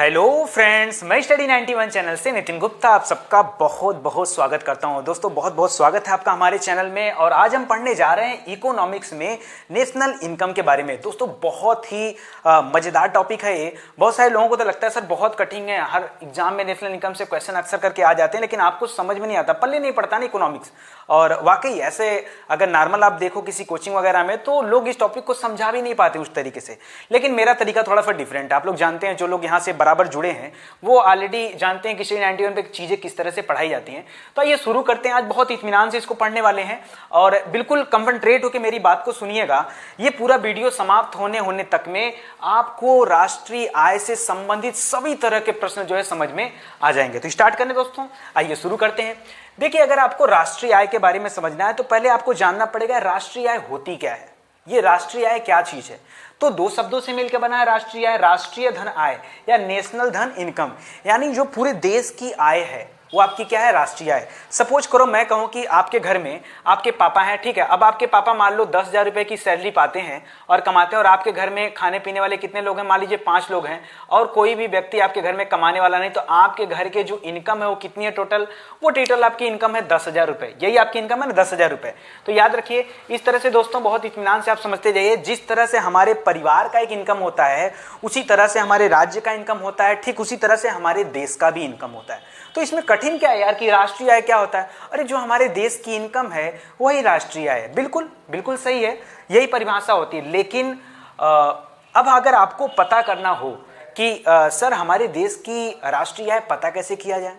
Hello friends, मैं study 91 channel से नितिन गुप्ता आप सबका बहुत बहुत स्वागत करता हूं। दोस्तों बहुत बहुत स्वागत है आपका हमारे चैनल में। और आज हम पढ़ने जा रहे हैं इकोनॉमिक्स में नेशनल इनकम के बारे में। दोस्तों बहुत ही मजेदार टॉपिक है ये। बहुत सारे लोगों को तो लगता है सर बहुत कठिन है, हर एग्जाम में नेशनल इनकम से क्वेश्चन अक्सर करके आ जाते हैं, लेकिन आपको समझ में नहीं आता, पल्ले नहीं पड़ता ना इकोनॉमिक्स। और वाकई ऐसे अगर नॉर्मल आप देखो किसी कोचिंग वगैरह में तो लोग इस टॉपिक को समझा भी नहीं पाते उस तरीके से, लेकिन मेरा तरीका थोड़ा सा डिफरेंट है। आप लोग जानते हैं, जो लोग यहाँ से बराबर जुड़े हैं वो ऑलरेडी जानते हैं कि स्टडी 91 पे चीजें किस तरह से पढ़ाई जाती हैं। तो ये शुरू करते हैं। आज बहुत इत्मीनान से इसको पढ़ने वाले हैं और बिल्कुल कंसंट्रेट होकर मेरी बात को सुनिएगा। ये पूरा वीडियो समाप्त होने तक में आपको राष्ट्रीय आय से संबंधित सभी तरह के प्रश्न जो है समझ में आ जाएंगे। तो स्टार्ट करने दोस्तों, आइए शुरू करते हैं। देखिए, अगर आपको राष्ट्रीय आय के बारे में समझना है तो पहले आपको जानना पड़ेगा राष्ट्रीय आय होती क्या है। ये राष्ट्रीय आय क्या चीज है? तो दो शब्दों से मिलकर बना है राष्ट्रीय आय। राष्ट्रीय धन आय या नेशनल धन इनकम, यानी जो पूरे देश की आय है वो आपकी क्या है? राष्ट्रीय आय। सपोज करो मैं कहूं कि आपके घर में आपके पापा हैं, ठीक है। अब आपके पापा मान लो 10,000 रुपए की सैलरी पाते हैं और कमाते हैं, और आपके घर में खाने पीने वाले कितने लोग हैं? मान लीजिए 5 लोग हैं और कोई भी व्यक्ति आपके घर में कमाने वाला नहीं, तो आपके घर के जो इनकम है वो कितनी है टोटल? वो टोटल आपकी इनकम है 10,000 रुपए। यही आपकी इनकम है ना, 10,000 रुपए। तो याद रखिए, इस तरह से दोस्तों बहुत इत्मीनान से आप समझते जाइए। जिस तरह से हमारे परिवार का एक इनकम होता है उसी तरह से हमारे राज्य का इनकम होता है, ठीक उसी तरह से हमारे देश का भी इनकम होता है। तो इसमें कठिन क्या है यार कि राष्ट्रीय आय क्या होता है? अरे जो हमारे देश की इनकम है वही राष्ट्रीय आय है। बिल्कुल बिल्कुल सही है, यही परिभाषा होती है। लेकिन अब अगर आपको पता करना हो कि सर हमारे देश की राष्ट्रीय आय पता कैसे किया जाए,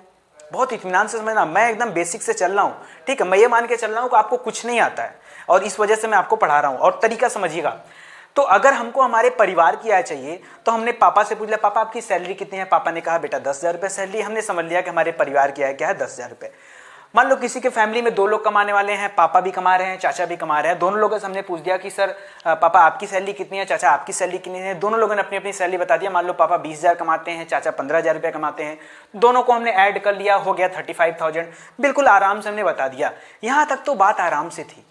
बहुत इत्मीनान से समझना। मैं एकदम बेसिक से चल रहा हूं, ठीक है। मैं ये मान के चल रहा हूं कि आपको कुछ नहीं आता है और इस वजह से मैं आपको पढ़ा रहा हूं, और तरीका समझिएगा। तो अगर हमको हमारे परिवार की आय चाहिए तो हमने पापा से पूछ लिया, पापा आपकी सैलरी कितनी है? पापा ने कहा बेटा 10,000 रुपए सैलरी। हमने समझ लिया कि हमारे परिवार की आय क्या है? 10,000 रुपए। मान लो किसी के फैमिली में 2 लोग कमाने वाले हैं, पापा भी कमा रहे हैं, चाचा भी कमा रहे हैं। दोनों लोगों से हमने पूछ दिया कि सर पापा आपकी सैलरी कितनी है, चाचा आपकी सैलरी कितनी है? दोनों लोगों ने अपनी अपनी सैलरी बता दिया। मान लो पापा 20,000 कमाते हैं, चाचा 15,000 रुपये कमाते हैं। दोनों को हमने ऐड कर लिया, हो गया 35,000। बिल्कुल आराम से हमने बता दिया। यहां तक तो बात आराम से थी।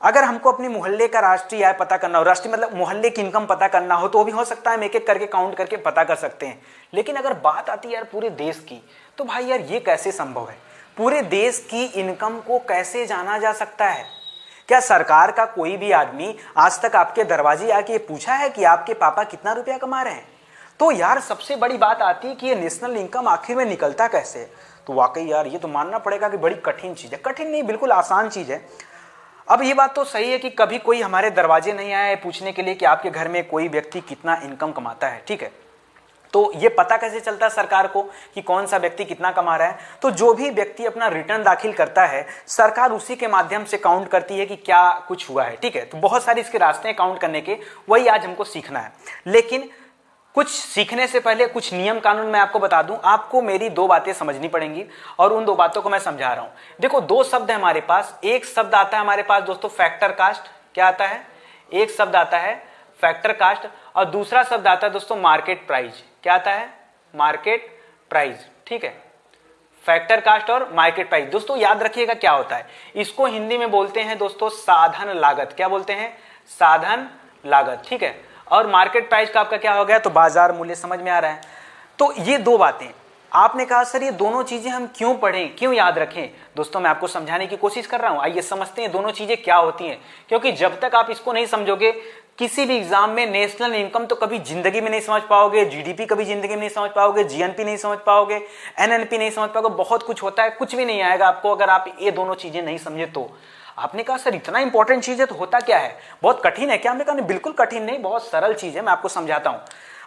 अगर हमको अपनी मोहल्ले का राष्ट्रीय आय पता करना हो, राष्ट्रीय मतलब मोहल्ले की इनकम पता करना हो, तो भी हो सकता है हम एक एक करके काउंट करके पता कर सकते हैं। लेकिन अगर बात आती है यार पूरे देश की, तो भाई यार ये कैसे संभव है? पूरे देश की इनकम को कैसे जाना जा सकता है? क्या सरकार का कोई भी आदमी आज तक आपके दरवाजे आके पूछा है कि आपके पापा कितना रुपया कमा रहे हैं? तो यार सबसे बड़ी बात आती है कि ये नेशनल इनकम आखिर में निकलता कैसे? तो वाकई यार ये तो मानना पड़ेगा कि बड़ी कठिन चीज है। कठिन नहीं, बिल्कुल आसान चीज है। अब ये बात तो सही है कि कभी कोई हमारे दरवाजे नहीं आया है पूछने के लिए कि आपके घर में कोई व्यक्ति कितना इनकम कमाता है, ठीक है। तो ये पता कैसे चलता है सरकार को कि कौन सा व्यक्ति कितना कमा रहा है? तो जो भी व्यक्ति अपना रिटर्न दाखिल करता है, सरकार उसी के माध्यम से काउंट करती है कि क्या कुछ हुआ है, ठीक है। तो बहुत सारे इसके रास्ते हैं काउंट करने के, वही आज हमको सीखना है। लेकिन कुछ सीखने से पहले कुछ नियम कानून मैं आपको बता दूं। आपको मेरी 2 बातें समझनी पड़ेंगी और उन 2 बातों को मैं समझा रहा हूं। देखो 2 शब्द है हमारे पास। एक शब्द आता है हमारे पास दोस्तों फैक्टर कास्ट। क्या आता है? एक शब्द आता है फैक्टर कास्ट और दूसरा शब्द आता है दोस्तों मार्केट प्राइस। क्या आता है? मार्केट प्राइस, ठीक है। फैक्टर कास्ट और मार्केट प्राइस दोस्तों याद रखिएगा क्या होता है। इसको हिंदी में बोलते हैं दोस्तों साधन लागत। क्या बोलते हैं? साधन लागत, ठीक है। और मार्केट प्राइस का आपका क्या हो गया? तो बाजार मूल्य। समझ में आ रहा है? तो ये 2 बातें आपने कहा सर ये दोनों चीजें हम क्यों पढ़ें, क्यों याद रखें? दोस्तों मैं आपको समझाने की कोशिश कर रहा हूं। आइए समझते हैं दोनों चीजें क्या होती हैं, क्योंकि जब तक आप इसको नहीं समझोगे किसी भी एग्जाम में नेशनल इनकम तो कभी जिंदगी में नहीं समझ पाओगे, जीडीपी कभी जिंदगी में नहीं समझ पाओगे, जीएनपी नहीं समझ पाओगे, एनएनपी नहीं समझ पाओगे। बहुत कुछ होता है, कुछ भी नहीं आएगा आपको अगर आप ये दोनों चीजें नहीं समझे तो। आपने कहा सर इतना इंपॉर्टेंट चीज है तो होता क्या है? बहुत कठिन है क्या? हमने कहा नहीं, बिल्कुल कठिन नहीं, बहुत सरल चीज है। मैं आपको समझाता हूं।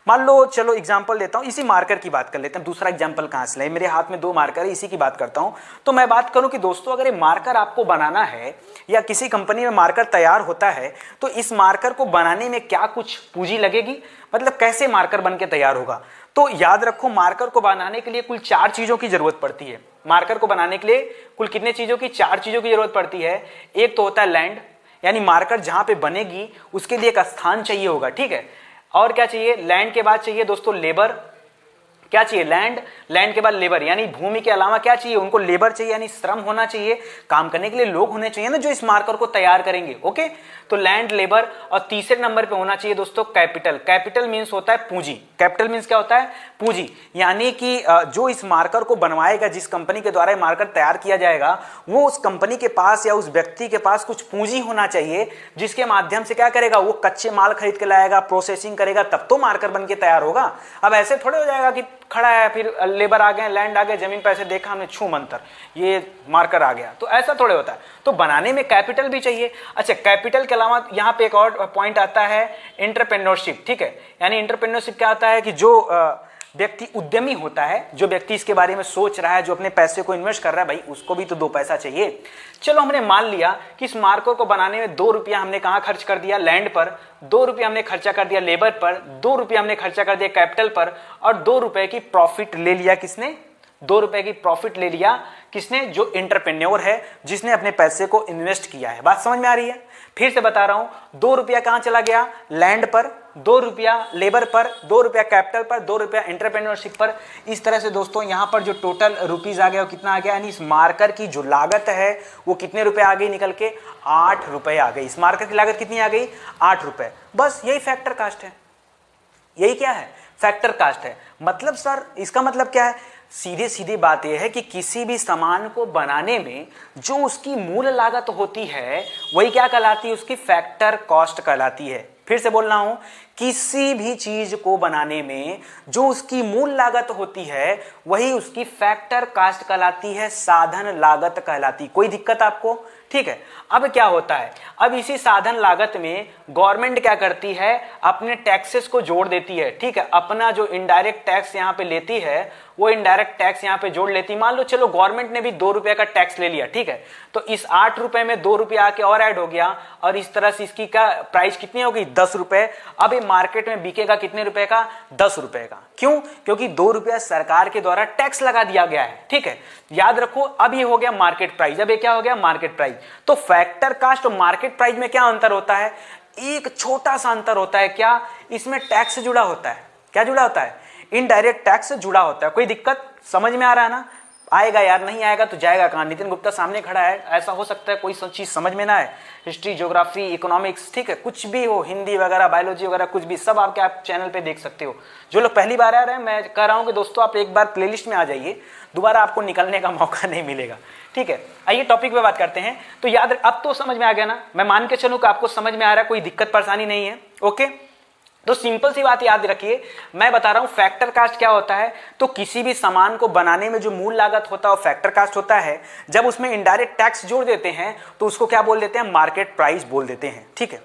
मान लो चलो एग्जांपल लेता हूं, इसी मार्कर की बात कर लेते हैं। दूसरा एग्जांपल कहां से लाए? मेरे हाथ में 2 मार्कर है, इसी की बात करता हूं। तो मैं बात करूं कि दोस्तों अगर ये मार्कर आपको बनाना है या किसी कंपनी में मार्कर तैयार होता है तो इस मार्कर को बनाने में क्या कुछ पूंजी लगेगी? मतलब कैसे मार्कर बन के तैयार होगा? तो याद रखो मार्कर को बनाने के लिए कुल 4 चीजों की जरूरत पड़ती है। मार्कर को बनाने के लिए कुल कितने चीजों की? 4 चीजों की जरूरत पड़ती है। एक तो होता है लैंड, यानी मार्कर जहां पे बनेगी उसके लिए एक स्थान चाहिए होगा, ठीक है। और क्या चाहिए? लैंड के बाद चाहिए दोस्तों लेबर, क्या चाहिए? लैंड, लैंड के बाद लेबर, यानी भूमि के अलावा क्या चाहिए उनको? लेबर चाहिए, यानी श्रम होना चाहिए, काम करने के लिए लोग होने चाहिए ना जो इस मार्कर को तैयार करेंगे। ओके, तो लैंड, लेबर, और तीसरे नंबर पे होना चाहिए दोस्तों कैपिटल। कैपिटल मींस होता है पूंजी। कैपिटल मींस क्या होता है? पूंजी, यानी कि जो इस मार्कर को बनवाएगा, जिस कंपनी के द्वारा मार्कर तैयार किया जाएगा, वो उस कंपनी के पास या उस व्यक्ति के पास कुछ पूंजी होना चाहिए, जिसके माध्यम से क्या करेगा? वो कच्चे माल खरीद के लाएगा, प्रोसेसिंग करेगा, तब तो मार्कर बन के तैयार होगा। अब ऐसे थोड़े हो जाएगा कि खड़ा है, फिर लेबर आ गए, लैंड आ गए, जमीन पैसे देखा हमने, छू मंतर ये मार्कर आ गया, तो ऐसा थोड़े होता है। तो बनाने में कैपिटल भी चाहिए। अच्छा, कैपिटल के अलावा यहाँ पे एक और पॉइंट आता है एंटरप्रेन्योरशिप। ठीक है, यानी एंटरप्रेन्योरशिप क्या होता है कि जो व्यक्ति उद्यमी होता है, जो व्यक्ति इसके बारे में सोच रहा है, जो अपने पैसे को इन्वेस्ट कर रहा है, भाई उसको भी तो 2 पैसा चाहिए। चलो हमने मान लिया कि इस मार्कर को बनाने में 2 रुपया हमने कहाँ खर्च कर दिया? लैंड पर। 2 रुपया हमने खर्चा कर दिया लेबर पर। 2 रुपया हमने खर्चा कर दिया कैपिटल पर। और 2 रुपए की प्रॉफिट ले लिया किसने? 2 रुपए की प्रॉफिट ले लिया किसने? जो एंटरप्रेन्योर है, जिसने अपने पैसे को इन्वेस्ट किया है। बात समझ में आ रही है? फिर से बता रहा हूं, 2 रुपया कहां चला गया? लैंड पर। 2 रुपया लेबर पर। 2 रुपया कैपिटल पर। 2 रुपया एंटरप्रेन्योरशिप पर। इस तरह से दोस्तों यहां पर जो टोटल रुपीज आ गया वो कितना आ गया? यानी इस मार्कर की जो लागत है वो कितने रुपए आ गई निकल के? 8 रुपए आ गई। इस मार्कर की लागत कितनी आ गई? 8 रुपए। बस यही फैक्टर कास्ट है। यही क्या है? फैक्टर कास्ट है। मतलब सर इसका मतलब क्या है? सीधे सीधी बात यह है कि किसी भी सामान को बनाने में जो उसकी मूल लागत होती है वही क्या कहलाती है? उसकी फैक्टर कॉस्ट कहलाती है। फिर से बोल रहा हूं, किसी भी चीज को बनाने में जो उसकी मूल लागत होती है वही उसकी फैक्टर कॉस्ट कहलाती है, साधन लागत कहलाती। कोई दिक्कत आपको? ठीक है। अब क्या होता है? अब इसी साधन लागत में गवर्नमेंट क्या करती है? अपने टैक्सेस को जोड़ देती है। ठीक है, अपना जो इनडायरेक्ट टैक्स यहां पे लेती है वो इनडायरेक्ट टैक्स यहां पे जोड़ लेती। मान लो चलो गवर्नमेंट ने भी 2 रुपए का टैक्स ले लिया। ठीक है, तो इस 8 रुपए में 2 रुपया आके और ऐड हो गया और इस तरह से इसकी का प्राइस कितनी होगी? 10 रुपए। अब ये मार्केट में बिकेगा कितने रुपए का? 10 रुपए का। क्यों? क्योंकि 2 रुपया सरकार के द्वारा टैक्स लगा दिया गया है। ठीक है, याद रखो, अब ये हो गया मार्केट प्राइस। अब ये क्या हो गया? Market price. तो फैक्टर कास्ट और मार्केट प्राइस में क्या अंतर होता है? एक छोटा सा अंतर होता है। क्या? इसमें टैक्स जुड़ा होता है। क्या जुड़ा होता है? इनडायरेक्ट टैक्स से जुड़ा होता है। कोई दिक्कत? समझ में आ रहा है ना? आएगा यार, नहीं आएगा तो जाएगा कहां? नितिन गुप्ता सामने खड़ा है, ऐसा हो सकता है कोई चीज समझ में ना आए। हिस्ट्री, ज्योग्राफी, इकोनॉमिक्स, ठीक है, कुछ भी हो, हिंदी वगैरह, बायोलॉजी वगैरह, कुछ भी, सब आपके आप चैनल पे देख सकते हो। जो लोग पहली बार आ रहे हैं, मैं कह रहा हूं कि दोस्तों आप एक बार प्लेलिस्ट में आ जाइए, दोबारा आपको निकलने का मौका नहीं मिलेगा। ठीक है, आइए टॉपिक पे बात करते हैं। तो याद, अब तो समझ में आ गया ना? मैं मान के चलूं कि आपको समझ में आ रहा है, कोई दिक्कत परेशानी नहीं है। ओके, तो सिंपल सी बात याद रखिए, मैं बता रहा हूं फैक्टर कास्ट क्या होता है। तो किसी भी सामान को बनाने में जो मूल लागत होता है वो फैक्टर कास्ट होता है। जब उसमें इनडायरेक्ट टैक्स जोड़ देते हैं तो उसको क्या बोल देते हैं? मार्केट प्राइस बोल देते हैं। ठीक है,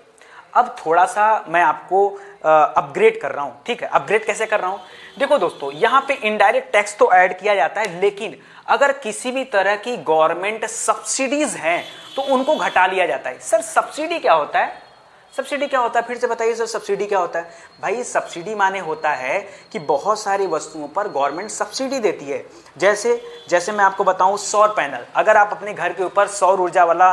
अब थोड़ा सा मैं आपको अपग्रेड कर रहा हूं। ठीक है, अपग्रेड कैसे कर रहा हूं? देखो दोस्तों, यहां पे इनडायरेक्ट टैक्स तो ऐड किया जाता है, लेकिन अगर किसी भी तरह की गवर्नमेंट सब्सिडीज हैं तो उनको घटा लिया जाता है। सर सब्सिडी क्या होता है? सब्सिडी क्या होता है? फिर से बताइए सर, सब्सिडी क्या होता है? भाई सब्सिडी माने होता है कि बहुत सारी वस्तुओं पर गवर्नमेंट सब्सिडी देती है। जैसे मैं आपको बताऊं, सौर पैनल, अगर आप अपने घर के ऊपर सौर ऊर्जा वाला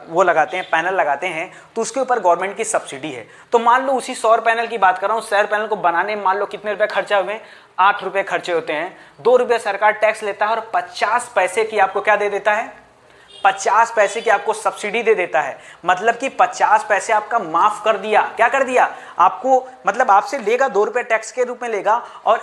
वो लगाते हैं, पैनल लगाते हैं, तो उसके ऊपर गवर्नमेंट की सब्सिडी है। तो मान लो उसी सौर पैनल की बात कर रहा हूं, सौर पैनल को बनाने में मान लो कितने रुपए खर्चा हुए? 8 रुपए खर्चे होते हैं। 2 रुपए सरकार टैक्स लेता है और 50 पैसे की आपको क्या दे देता है? 50 पैसे की आपको सब्सिडी दे देता है। मतलब कि 50 पैसे आपका माफ कर दिया। क्या कर दिया? आपको, मतलब आपसे लेगा 2 रुपए टैक्स के रूप में लेगा और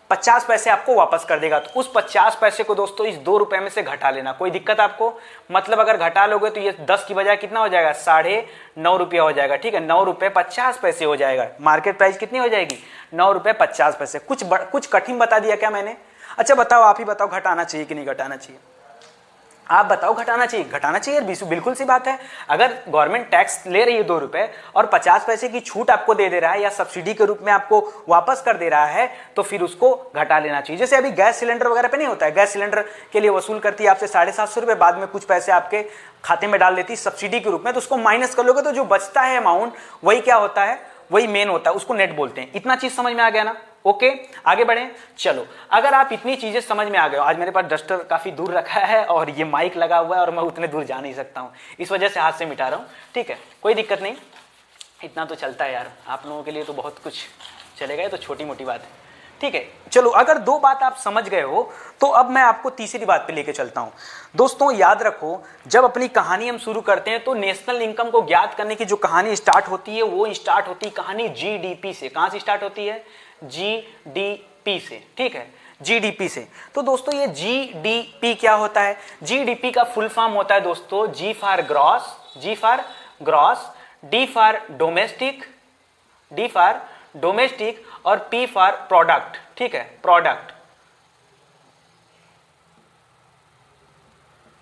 50 पैसे आपको वापस कर देगा। तो उस 50 पैसे को दोस्तों इस 2 रुपए में से घटा लेना। कोई दिक्कत आपको? मतलब अगर घटा लोगे तो ये 10 की बजाय कितना हो जाएगा? 9.5 रुपया हो जाएगा। ठीक है, 9 रुपए 50 पैसे हो जाएगा। मार्केट प्राइस कितनी हो जाएगी? 9 रुपए 50 पैसे। कुछ कठिन बता दिया क्या मैंने? अच्छा बताओ, आप ही बताओ, घटाना चाहिए कि नहीं घटाना चाहिए? आप बताओ, घटाना चाहिए? घटाना चाहिए, बिल्कुल सी बात है। अगर गवर्नमेंट टैक्स ले रही है 2 रुपए और 50 पैसे की छूट आपको दे रहा है या सब्सिडी के रूप में आपको वापस कर दे रहा है, तो फिर उसको घटा लेना चाहिए। जैसे अभी गैस सिलेंडर वगैरह पे नहीं होता है, गैस सिलेंडर के लिए वसूल करती है आपसे 750 रुपए, बाद में कुछ पैसे आपके खाते में डाल देती है सब्सिडी के रूप में, तो उसको माइनस कर लोगे तो जो बचता है अमाउंट, वही क्या होता है? वही मेन होता है, उसको नेट बोलते हैं। इतना चीज समझ में आ गया ना? ओके, आगे बढ़ें। चलो, अगर आप इतनी चीजें समझ में आ गए, आज मेरे पास डस्टर काफी दूर रखा है और ये माइक लगा हुआ है और मैं उतने दूर जा नहीं सकता हूं, इस वजह से हाथ से मिटा रहा हूं। ठीक है, कोई दिक्कत नहीं, इतना तो चलता है यार, आप लोगों के लिए तो बहुत कुछ चलेगा, ये तो छोटी मोटी बात है। ठीक है। चलो अगर दो बात आप समझ गए हो तो अब मैं आपको तीसरी बात पे लेके चलता हूं। दोस्तों याद रखो, जब अपनी कहानी हम शुरू करते हैं तो नेशनल इनकम को ज्ञात करने की जो कहानी स्टार्ट होती है वो स्टार्ट होती है कहानी जीडीपी से। कहां से स्टार्ट होती है? जीडीपी से, ठीक है, जीडीपी से। तो दोस्तों ये जीडीपी क्या होता है? जीडीपी का फुल फॉर्म होता है दोस्तों G for gross, D for domestic और पी फॉर प्रोडक्ट, ठीक है, प्रोडक्ट,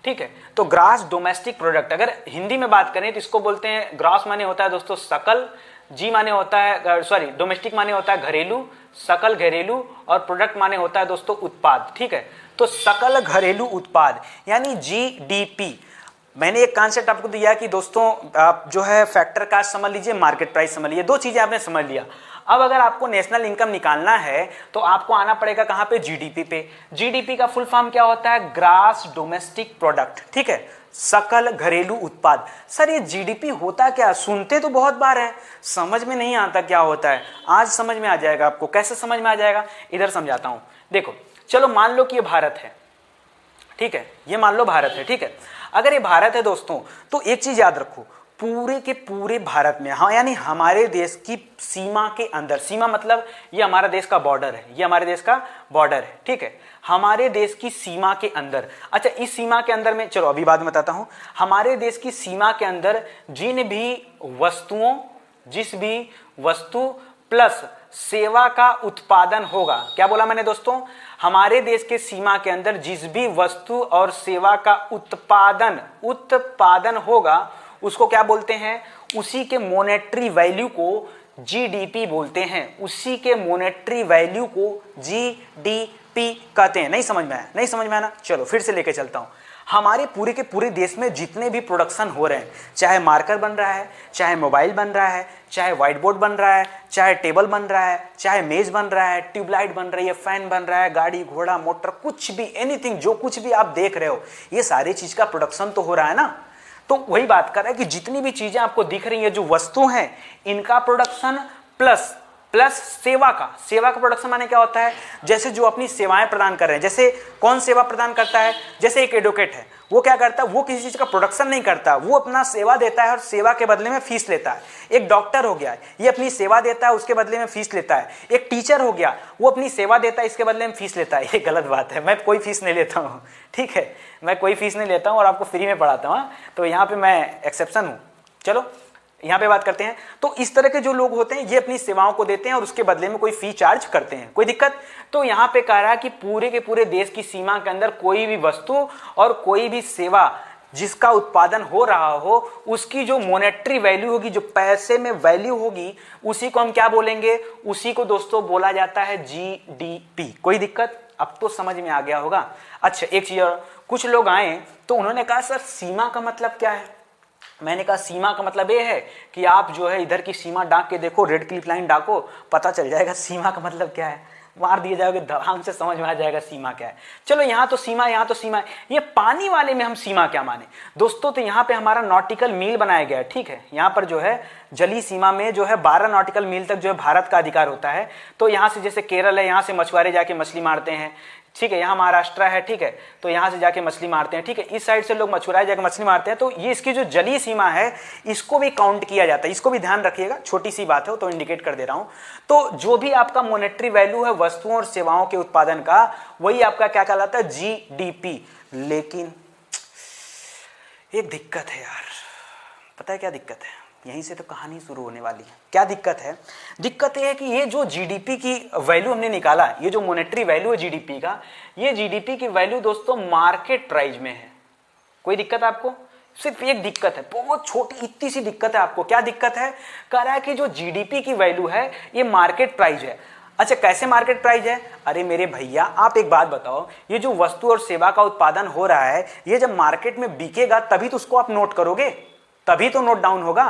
ठीक है। तो ग्रॉस डोमेस्टिक प्रोडक्ट, अगर हिंदी में बात करें तो इसको बोलते हैं, ग्रॉस माने होता है दोस्तों सकल, जी माने होता है सॉरी डोमेस्टिक माने होता है घरेलू, सकल घरेलू, और प्रोडक्ट माने होता है दोस्तों उत्पाद, ठीक है। तो सकल घरेलू उत्पाद यानी जीडीपी। मैंने एक कॉन्सेप्ट आपको दिया कि दोस्तों आप जो है फैक्टर कास्ट समझ लीजिए, मार्केट प्राइस समझ लीजिए, दो चीजें आपने समझ लिया। अब अगर आपको नेशनल इनकम निकालना है तो आपको आना पड़ेगा कहां पे? जीडीपी पे। जीडीपी का फुल फॉर्म क्या होता है? ग्रॉस डोमेस्टिक प्रोडक्ट, ठीक है, सकल घरेलू उत्पाद। सर ये जीडीपी होता क्या? सुनते तो बहुत बार है, समझ में नहीं आता क्या होता है। आज समझ में आ जाएगा आपको। कैसे समझ में आ जाएगा? इधर समझाता हूं। देखो चलो मान लो कि ये भारत है, ठीक है, ये मान लो भारत है, ठीक है। अगर ये भारत है दोस्तों तो एक चीज याद रखो, पूरे के पूरे भारत में, हाँ यानी हमारे देश की सीमा के अंदर, सीमा मतलब ये हमारा देश का बॉर्डर है, ये हमारे देश का बॉर्डर है, ठीक है, हमारे देश की सीमा के अंदर। अच्छा इस सीमा के अंदर में, चलो अभी बाद में बताता हूं, हमारे देश की सीमा के अंदर जिन भी वस्तुओं, जिस भी वस्तु प्लस सेवा का उत्पादन होगा, क्या बोला मैंने दोस्तों? हमारे देश के सीमा के अंदर जिस भी वस्तु और सेवा का उत्पादन होगा उसको क्या बोलते हैं? उसी के मॉनेटरी वैल्यू को जीडीपी बोलते हैं। उसी के मॉनेटरी वैल्यू को जीडीपी कहते हैं। नहीं समझ में आया? नहीं समझ में आया ना? चलो फिर से लेके चलता हूं। हमारे पूरे के पूरे देश में जितने भी प्रोडक्शन हो रहे हैं, चाहे मार्कर बन रहा है, चाहे मोबाइल बन रहा है, चाहे व्हाइट बोर्ड बन रहा है, चाहे टेबल बन रहा है, चाहे मेज बन रहा है, ट्यूबलाइट बन रही है, फैन बन रहा है, गाड़ी घोड़ा मोटर, कुछ भी, एनीथिंग, जो कुछ भी आप देख रहे हो, ये सारी चीज का प्रोडक्शन तो हो रहा है ना। तो वही बात कर रहा है कि जितनी भी चीजें आपको दिख रही है, जो वस्तु हैं, इनका प्रोडक्शन प्लस सेवा का प्रोडक्शन माने क्या होता है? जैसे जो अपनी सेवाएं प्रदान कर रहे हैं, जैसे कौन सेवा प्रदान करता है? जैसे एक एडवोकेट है, वो क्या करता है? वो किसी चीज का प्रोडक्शन नहीं करता, वो अपना सेवा देता है और सेवा के बदले में फीस लेता है। एक डॉक्टर हो गया, ये अपनी सेवा देता है, उसके बदले में फीस लेता है। एक टीचर हो गया, वो अपनी सेवा देता है, इसके बदले में फीस लेता है। ये गलत बात है, मैं कोई फीस नहीं लेता हूँ, ठीक है, मैं कोई फीस नहीं लेता हूँ और आपको फ्री में पढ़ाता हूँ, तो यहाँ पे मैं एक्सेप्शन हूँ। चलो यहां पे बात करते हैं। तो इस तरह के जो लोग होते हैं ये अपनी सेवाओं को देते हैं और उसके बदले में कोई फी चार्ज करते हैं। कोई दिक्कत? तो यहां पे कह रहा है कि पूरे के पूरे देश की सीमा के अंदर कोई भी वस्तु और कोई भी सेवा जिसका उत्पादन हो रहा हो, उसकी जो मॉनेटरी वैल्यू होगी, जो पैसे में वैल्यू होगी, उसी को हम क्या बोलेंगे? उसी को दोस्तों बोला जाता है जीडीपी। कोई दिक्कत? अब तो समझ में आ गया होगा। अच्छा एक चीज और, कुछ लोग आए तो उन्होंने कहा सर सीमा का मतलब क्या है? मैंने कहा सीमा का मतलब ये है कि आप जो है इधर की सीमा डाक के देखो, रेड क्लिप लाइन डाको, पता चल जाएगा सीमा का मतलब क्या है। मार दिए जाओगे, धड़ाम से समझ में आ जाएगा सीमा क्या है। चलो यहाँ तो सीमा, यहाँ तो सीमा है, ये पानी वाले में हम सीमा क्या माने दोस्तों? तो यहाँ पे हमारा नॉटिकल मील बनाया गया है, ठीक है। यहाँ पर जो है जली सीमा में जो है 12 नॉटिकल मील तक जो है भारत का अधिकार होता है। तो यहाँ से जैसे केरल है, यहाँ से मछुआरे जाके मछली मारते हैं, ठीक है, यहाँ महाराष्ट्र है, ठीक है, तो यहाँ से जाके मछली मारते हैं, ठीक है, इस साइड से लोग मछुआरे जाके मछली मारते हैं। तो ये इसकी जो जलीय सीमा है इसको भी काउंट किया जाता है, इसको भी ध्यान रखिएगा, छोटी सी बात है तो इंडिकेट कर दे रहा हूं। तो जो भी आपका मॉनेटरी वैल्यू है वस्तुओं और सेवाओं के उत्पादन का, वही आपका क्या कहलाता है? जीडीपी। लेकिन एक दिक्कत है यार, पता है क्या दिक्कत है? यहीं से तो कहानी शुरू होने वाली है। क्या दिक्कत है? दिक्कत यह है कि ये जो जीडीपी की वैल्यू हमने निकाला, ये जो मॉनेटरी वैल्यू है जीडीपी का, ये जीडीपी की वैल्यू दोस्तों मार्केट प्राइस में है। कोई दिक्कत आपको? सिर्फ एक दिक्कत है, बहुत छोटी इतनी सी दिक्कत है आपको। क्या दिक्कत है? कह रहा है कि जो जीडीपी की वैल्यू है ये मार्केट प्राइस है। अच्छा कैसे मार्केट प्राइस है? अरे मेरे भैया आप एक बात बताओ, ये जो वस्तु और सेवा का उत्पादन हो रहा है, ये जब मार्केट में बिकेगा तभी तो उसको आप नोट करोगे, तभी तो नोट डाउन होगा।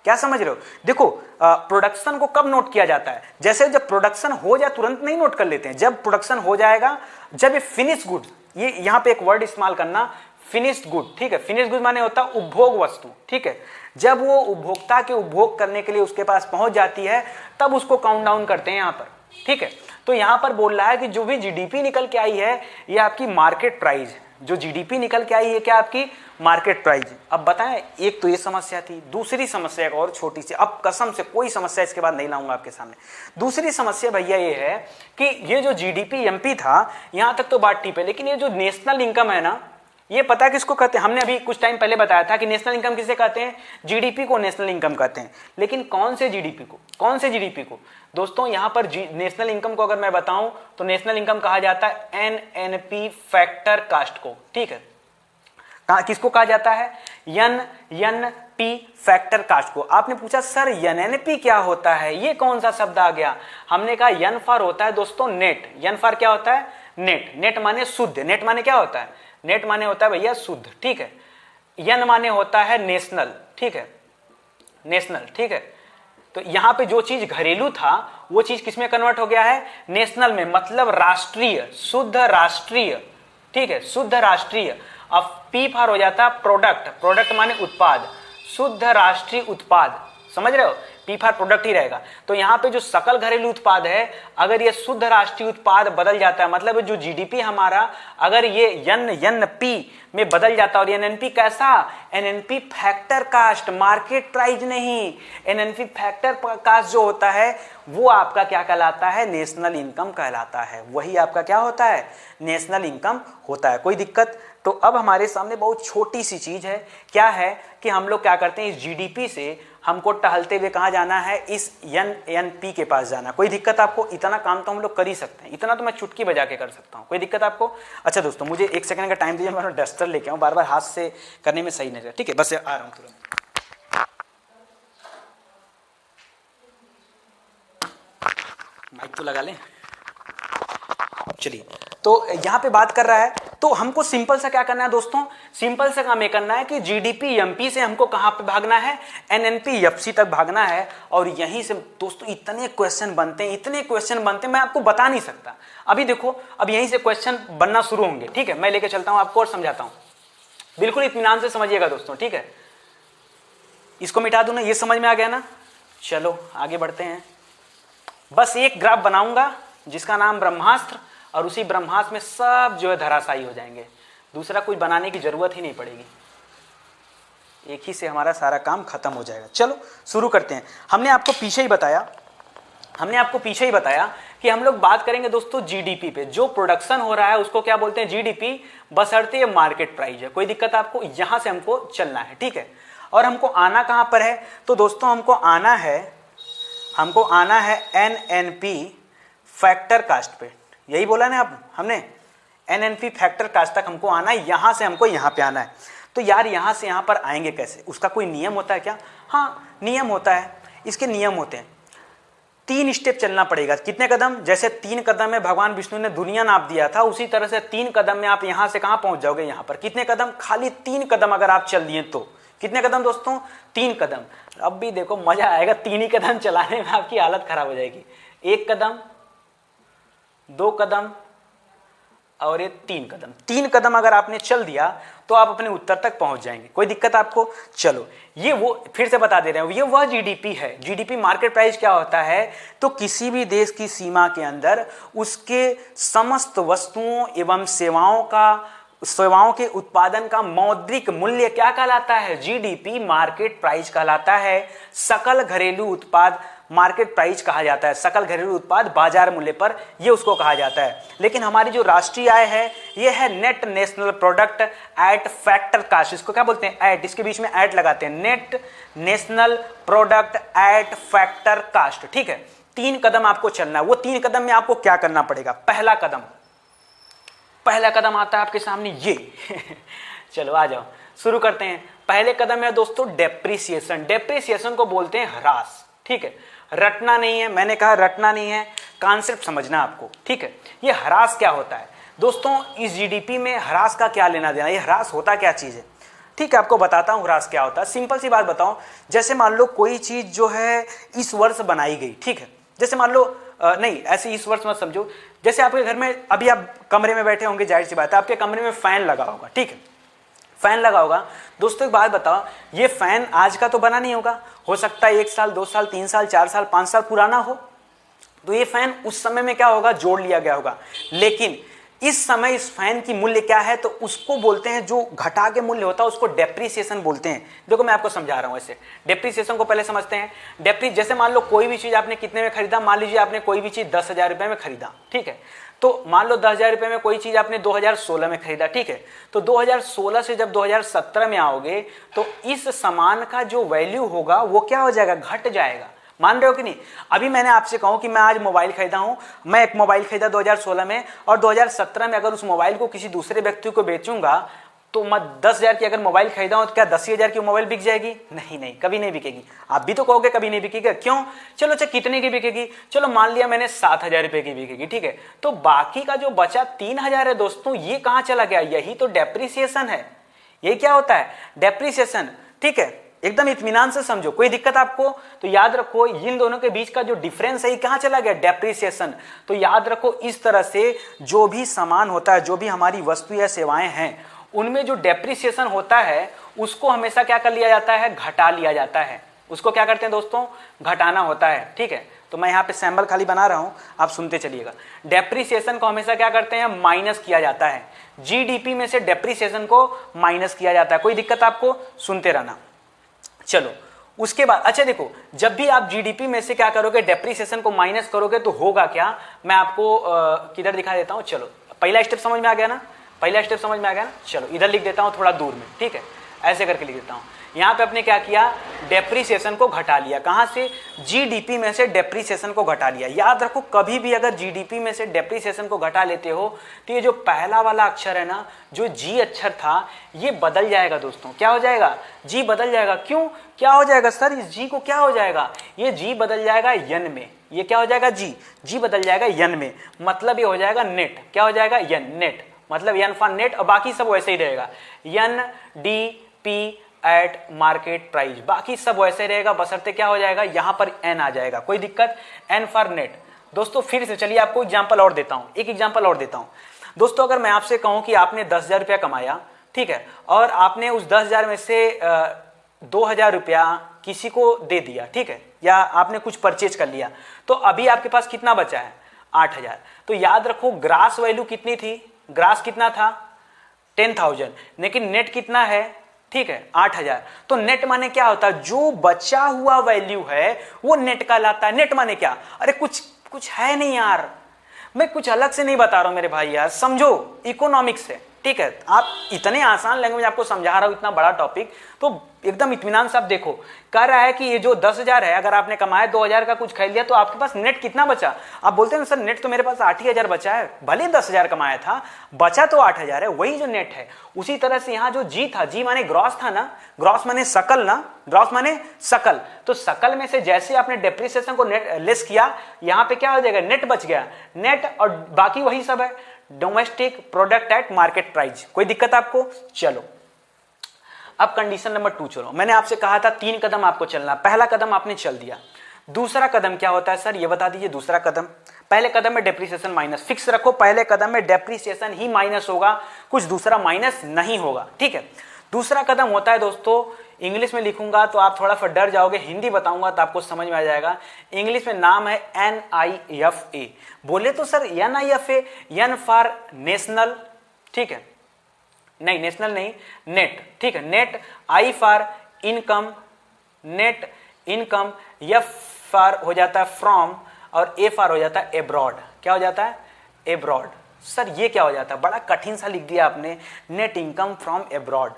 क्या समझ रहे हो? देखो प्रोडक्शन को कब नोट किया जाता है? जैसे जब प्रोडक्शन हो जाए तुरंत नहीं नोट कर लेते हैं, जब प्रोडक्शन हो जाएगा, जब ये फिनिश गुड, ये यहां पे एक वर्ड इस्तेमाल करना, फिनिश्ड गुड, ठीक है, फिनिश्ड गुड माने होता है उपभोग वस्तु, ठीक है, जब वो उपभोक्ता के उपभोग करने के लिए उसके पास पहुंच जाती है तब उसको काउंट डाउन करते हैं यहां पर, ठीक है। तो यहां पर बोल रहा है कि जो भी जीडीपी निकल के आई है ये आपकी मार्केट प्राइस, जो जीडीपी निकल के आई है क्या आपकी मार्केट प्राइस। अब बताएं, एक तो ये समस्या थी, दूसरी समस्या एक और छोटी सी, अब कसम से कोई समस्या इसके बाद नहीं लाऊंगा आपके सामने। दूसरी समस्या भैया ये है कि ये जो जीडीपी एमपी था यहां तक तो बात ठीक है, लेकिन ये जो नेशनल इनकम है ना, ये पता है किसको कहते हैं? हमने अभी कुछ टाइम पहले बताया था कि नेशनल इनकम किसे कहते हैं, जीडीपी को नेशनल इनकम कहते हैं। लेकिन कौन से जीडीपी को, कौन से जीडीपी को दोस्तों? यहां पर नेशनल इनकम को अगर मैं बताऊं तो नेशनल इनकम कहा जाता है एनएनपी फैक्टर कास्ट को, ठीक है। किसको कहा जाता है? एनएनपी फैक्टर कास्ट को। आपने पूछा सर एनएनपी क्या होता है, ये कौन सा शब्द आ गया? हमने कहा एन फॉर होता है दोस्तों नेट। एन फॉर क्या होता है? नेट। नेट माने शुद्ध। नेट माने क्या होता है? नेट माने होता है भैया शुद्ध, ठीक है। एन माने होता है नेशनल, ठीक है, नेशनल, ठीक है। तो यहां पे जो चीज घरेलू था वो चीज किसमें कन्वर्ट हो गया है? नेशनल में, मतलब राष्ट्रीय, शुद्ध राष्ट्रीय, ठीक है, शुद्ध राष्ट्रीय। अब पी फॉर हो जाता है प्रोडक्ट। प्रोडक्ट माने उत्पाद, शुद्ध राष्ट्रीय उत्पाद, समझ रहे हो? पी फॉर प्रोडक्ट ही रहेगा। तो यहां पे जो सकल घरेलू उत्पाद है, अगर ये शुद्ध राष्ट्रीय उत्पाद बदल जाता है, मतलब जो जीडीपी हमारा अगर ये एनएनपी में बदल जाता है, और एनएनपी कैसा? NNP factor cost, market price नहीं। एनएनपी फैक्टर कास्ट जो होता है वो आपका क्या कहलाता है? नेशनल इनकम कहलाता है। वही आपका क्या होता है? नेशनल इनकम होता है। कोई दिक्कत? तो अब हमारे सामने बहुत छोटी सी चीज है, क्या है कि हम लोग क्या करते हैं, इस जीडीपी से हमको टहलते हुए कहां जाना है? इस एनएनपी के पास जाना। कोई दिक्कत आपको? इतना काम तो हम लोग कर ही सकते हैं, इतना तो मैं चुटकी बजा के कर सकता हूं। कोई दिक्कत आपको? अच्छा दोस्तों, मुझे एक सेकंड का टाइम दीजिए, मैं डस्टर लेके आऊं, बार बार हाथ से करने में सही नहीं है, ठीक है, बस आ रहा हूं तुरंत। माइक तो लगा लें। चलिए, तो यहां पे बात कर रहा है, तो हमको सिंपल सा क्या करना है दोस्तों? सिंपल सा काम ये करना है कि जीडीपी एमपी से हमको कहां पे भागना है? एनएनपी एफसी तक भागना है। और यहीं से दोस्तों इतने क्वेश्चन बनते हैं, इतने क्वेश्चन बनते हैं, मैं आपको बता नहीं सकता। अभी देखो, अब यहीं से क्वेश्चन बनना शुरू होंगे, ठीक है। मैं लेके चलता हूं आपको और समझाता हूं, बिल्कुल इत्मीनान से समझिएगा दोस्तों, ठीक है। इसको मिटा दूं ना, ये समझ में आ गया ना? चलो आगे बढ़ते हैं। बस एक ग्राफ बनाऊंगा जिसका नाम ब्रह्मास्त्र, और उसी ब्रह्मास्त्र में सब जो है धराशायी हो जाएंगे। दूसरा कुछ बनाने की जरूरत ही नहीं पड़ेगी, एक ही से हमारा सारा काम खत्म हो जाएगा। चलो शुरू करते हैं। हमने आपको पीछे ही बताया कि हम लोग बात करेंगे दोस्तों जीडीपी पे। जो प्रोडक्शन हो रहा है उसको क्या बोलते हैं? जीडीपी, बशर्ते ये मार्केट प्राइस है। कोई दिक्कत आपको? यहां से हमको चलना है, ठीक है। और हमको आना कहां पर है? तो दोस्तों हमको आना है एनएनपी फैक्टर कास्ट पे। यही बोला ना आप, हमने एनएनपी फैक्टर कास्ट तक हमको आना है, यहां से हमको यहां पे आना है। तो यार यहां से यहां पर आएंगे कैसे? उसका कोई नियम होता है क्या? हाँ, नियम होता है। इसके नियम होते हैं, 3 स्टेप चलना पड़ेगा। कितने कदम? जैसे 3 कदम में भगवान विष्णु ने दुनिया नाप दिया था, उसी तरह से 3 कदम में आप यहां से कहां पहुंच जाओगे? यहां पर। कितने कदम? खाली 3 कदम अगर आप चल दिए तो। कितने कदम दोस्तों? 3 कदम। अब भी देखो मजा आएगा, 3 ही कदम चलाने में आपकी हालत खराब हो जाएगी। 1 कदम, 2 कदम और ये 3 कदम। 3 कदम अगर आपने चल दिया तो आप अपने उत्तर तक पहुंच जाएंगे। कोई दिक्कत आपको? चलो, ये वो फिर से बता दे रहे हैं, ये वह जीडीपी है। जीडीपी मार्केट प्राइस क्या होता है? तो किसी भी देश की सीमा के अंदर उसके समस्त वस्तुओं एवं सेवाओं के उत्पादन का मौद्रिक मूल्य क्या कहलाता है? जीडीपी मार्केट प्राइस कहलाता है। सकल घरेलू उत्पाद मार्केट प्राइस कहा जाता है। सकल घरेलू उत्पाद बाजार मूल्य पर, ये उसको कहा जाता है। लेकिन हमारी जो राष्ट्रीय आय है ये है net national product at factor cost. इसको क्या बोलते हैं? एट, इसके बीच में एट लगाते हैं। Net national product at factor cost, ठीक है। 3 कदम आपको चलना है। वो 3 कदम में आपको क्या करना पड़ेगा? पहला कदम आता है आपके सामने ये चलो आ जाओ, शुरू करते हैं। पहले कदम है दोस्तों डेप्रिसिएशन। डेप्रिसिएशन को बोलते हैं ह्रास, ठीक है। रटना नहीं है, मैंने कहा रटना नहीं है, कॉन्सेप्ट समझना आपको, ठीक है। ये ह्रास क्या होता है दोस्तों? इस जीडीपी में ह्रास का क्या लेना देना? ये ह्रास होता क्या चीज है? ठीक है, आपको बताता हूं ह्रास क्या होता है। सिंपल सी बात बताऊं, जैसे मान लो कोई चीज जो है इस वर्ष बनाई गई, ठीक है। जैसे मान लो नहीं, ऐसे इस वर्ष मत समझो। जैसे आपके घर में अभी आप कमरे में बैठे होंगे, जाहिर सी बात है आपके कमरे में फैन लगा होगा, ठीक है। फैन लगा होगा दोस्तों, एक बात बताओ, ये फैन आज का तो बना नहीं होगा, हो सकता है 1 साल 2 साल 3 साल 4 साल 5 साल पुराना हो। तो ये फैन उस समय में क्या होगा, जोड़ लिया गया होगा। लेकिन इस समय इस फैन की मूल्य क्या है, तो उसको बोलते हैं, जो घटा के मूल्य होता है उसको डेप्रीसिएशन बोलते हैं। देखो मैं आपको समझा रहा हूं ऐसे, डेप्रीसिएशन को पहले समझते हैं। जैसे मान लो कोई भी चीज आपने कितने में खरीदा, मान लीजिए आपने कोई भी चीज 10,000 रुपए में खरीदा, ठीक है। तो मान लो 10,000 रुपए में कोई चीज आपने 2016 में खरीदा, ठीक है। तो 2016 से जब 2017 में आओगे तो इस सामान का जो वैल्यू होगा वो क्या हो जाएगा, घट जाएगा। मान रहे हो कि नहीं। अभी मैंने आपसे कहूं कि मैं आज मोबाइल खरीदा हूं, मैं एक मोबाइल खरीदा 2016 में, और 2017 में अगर उस मोबाइल को किसी दूसरे व्यक्ति को बेचूंगा तो मैं 10,000 की अगर मोबाइल खरीदा हूं तो क्या 10,000 की मोबाइल बिक जाएगी? नहीं नहीं, कभी नहीं बिकेगी। आप भी तो कहोगे कभी नहीं बिकेगी, क्यों? चलो अच्छा कितने की बिकेगी, चलो मान लिया मैंने 7,000 रुपए की बिकेगी, ठीक है। तो बाकी का जो बचा 3,000 है दोस्तों, ये कहां चला गया? यही तो डेप्रीसिएशन है। ये क्या होता है, डेप्रीसिएशन, ठीक है। एकदम इत्मीनान से समझो, कोई दिक्कत आपको? तो याद रखो इन दोनों के बीच का जो डिफरेंस है कहां चला गया, डेप्रीसिएशन। तो याद रखो इस तरह से जो भी सामान होता है, जो भी हमारी वस्तु या सेवाएं हैं, उनमें जो डेप्रीसिएशन होता है उसको हमेशा क्या कर लिया जाता है, घटा लिया जाता है। उसको क्या करते हैं दोस्तों, घटाना होता है, ठीक है। तो मैं यहाँ पे सैंपल खाली बना रहा हूं, आप सुनते चलिएगा। डेप्रीसिएशन को हमेशा क्या करते हैं, माइनस किया जाता है। जीडीपी में से डेप्रीसिएशन को माइनस किया जाता है। कोई दिक्कत आपको? सुनते रहना। चलो उसके बाद अच्छा देखो, जब भी आप जीडीपी में से क्या करोगे, डेप्रीसिएशन को माइनस करोगे तो होगा क्या, मैं आपको किधर दिखा देता हूं। चलो पहला स्टेप समझ में आ गया ना, पहला स्टेप समझ में आ गया ना। चलो इधर लिख देता हूं थोड़ा दूर में, ठीक है, ऐसे करके लिख देता हूं। यहां पे आपने क्या किया, डेप्रीसिएशन को घटा लिया। कहां से? जीडीपी में से डेप्रीसिएशन को घटा लिया। याद रखो कभी भी अगर जीडीपी में से डेप्रीसिएशन को घटा लेते हो तो ये जो पहला वाला अक्षर है ना, जो जी अक्षर था, ये बदल जाएगा दोस्तों। क्या हो जाएगा? जी बदल जाएगा। क्यों क्या हो जाएगा सर, इस जी को क्या हो जाएगा? ये जी बदल जाएगा यन में। ये क्या हो जाएगा, जी बदल जाएगा यन में। मतलब ये हो जाएगा नेट। क्या हो जाएगा? यन, नेट। मतलब यन फॉर नेट, और बाकी सब वैसे ही रहेगा, N D P at market price, बाकी सब वैसे रहेगा, बशर्ते क्या हो जाएगा, यहां पर एन आ जाएगा। कोई दिक्कत? N for net. दोस्तों फिर से चलिए आपको एग्जांपल और देता हूं, एक एग्जांपल और देता हूं। दोस्तों अगर मैं आपसे कहूं कि आपने 10,000 रुपया कमाया, ठीक है, और आपने उस 10,000 में से 2,000 रुपया किसी को दे दिया, ठीक है, या आपने कुछ परचेज कर लिया, तो अभी आपके पास कितना बचा है? 8,000। तो याद रखो ग्रास वैल्यू कितनी थी, ग्रास कितना था? 10,000, लेकिन नेट कितना है? ठीक है 8,000। तो नेट माने क्या होता है, जो बचा हुआ वैल्यू है वो नेट कहलाता है। नेट माने क्या? अरे कुछ है नहीं यार, मैं कुछ अलग से नहीं बता रहा हूं मेरे भाई, यार समझो, इकोनॉमिक्स से, ठीक है। आप इतने आसान लैंग्वेज आपको समझा रहा हूं, इतना बड़ा टॉपिक, तो एकदम इत्मीनान से आप देखो। कह रहा है कि ये जो 10,000 है, अगर आपने कमाया 2,000 का कुछ खरीद लिया तो आपके पास नेट कितना बचा? आप बोलते हैं सर नेट तो मेरे पास 8,000 बचा है, भले 10,000 कमाया था, बचा तो 8,000 है, वही जो नेट है। उसी तरह से यहाँ जो जी था, जी माने ग्रॉस था ना, ग्रॉस माने सकल ना, ग्रॉस माने सकल। तो सकल में से जैसे आपने डेप्रिसिएशन को नेट लेस किया, यहाँ पे क्या हो जाएगा, नेट बच गया, नेट, और बाकी वही सब है, domestic product at market price. कोई दिक्कत आपको? चलो अब कंडीशन नंबर 2 चलो। मैंने आपसे कहा था 3 कदम आपको चलना, पहला कदम आपने चल दिया। दूसरा कदम क्या होता है सर, ये बता दीजिए। दूसरा कदम, पहले कदम में डेप्रिसिएशन माइनस, फिक्स रखो पहले कदम में डेप्रिसिएशन ही माइनस होगा, कुछ दूसरा माइनस नहीं होगा, ठीक है। दूसरा कदम होता है दोस्तों, इंग्लिश में लिखूंगा तो आप थोड़ा सा डर जाओगे, हिंदी बताऊंगा तो आपको समझ में आ जाएगा। इंग्लिश में नाम है NIFA। बोले तो sir NIFA, N for national, ठीक है, नहीं नेशनल नहीं, नेट, ठीक है, net, I for income, net income, F for हो जाता है फ्रॉम, और A फॉर हो जाता है एब्रॉड। क्या हो जाता है? एब्रॉड। सर ये क्या हो जाता है, बड़ा कठिन सा लिख दिया आपने, नेट इनकम फ्रॉम एब्रॉड।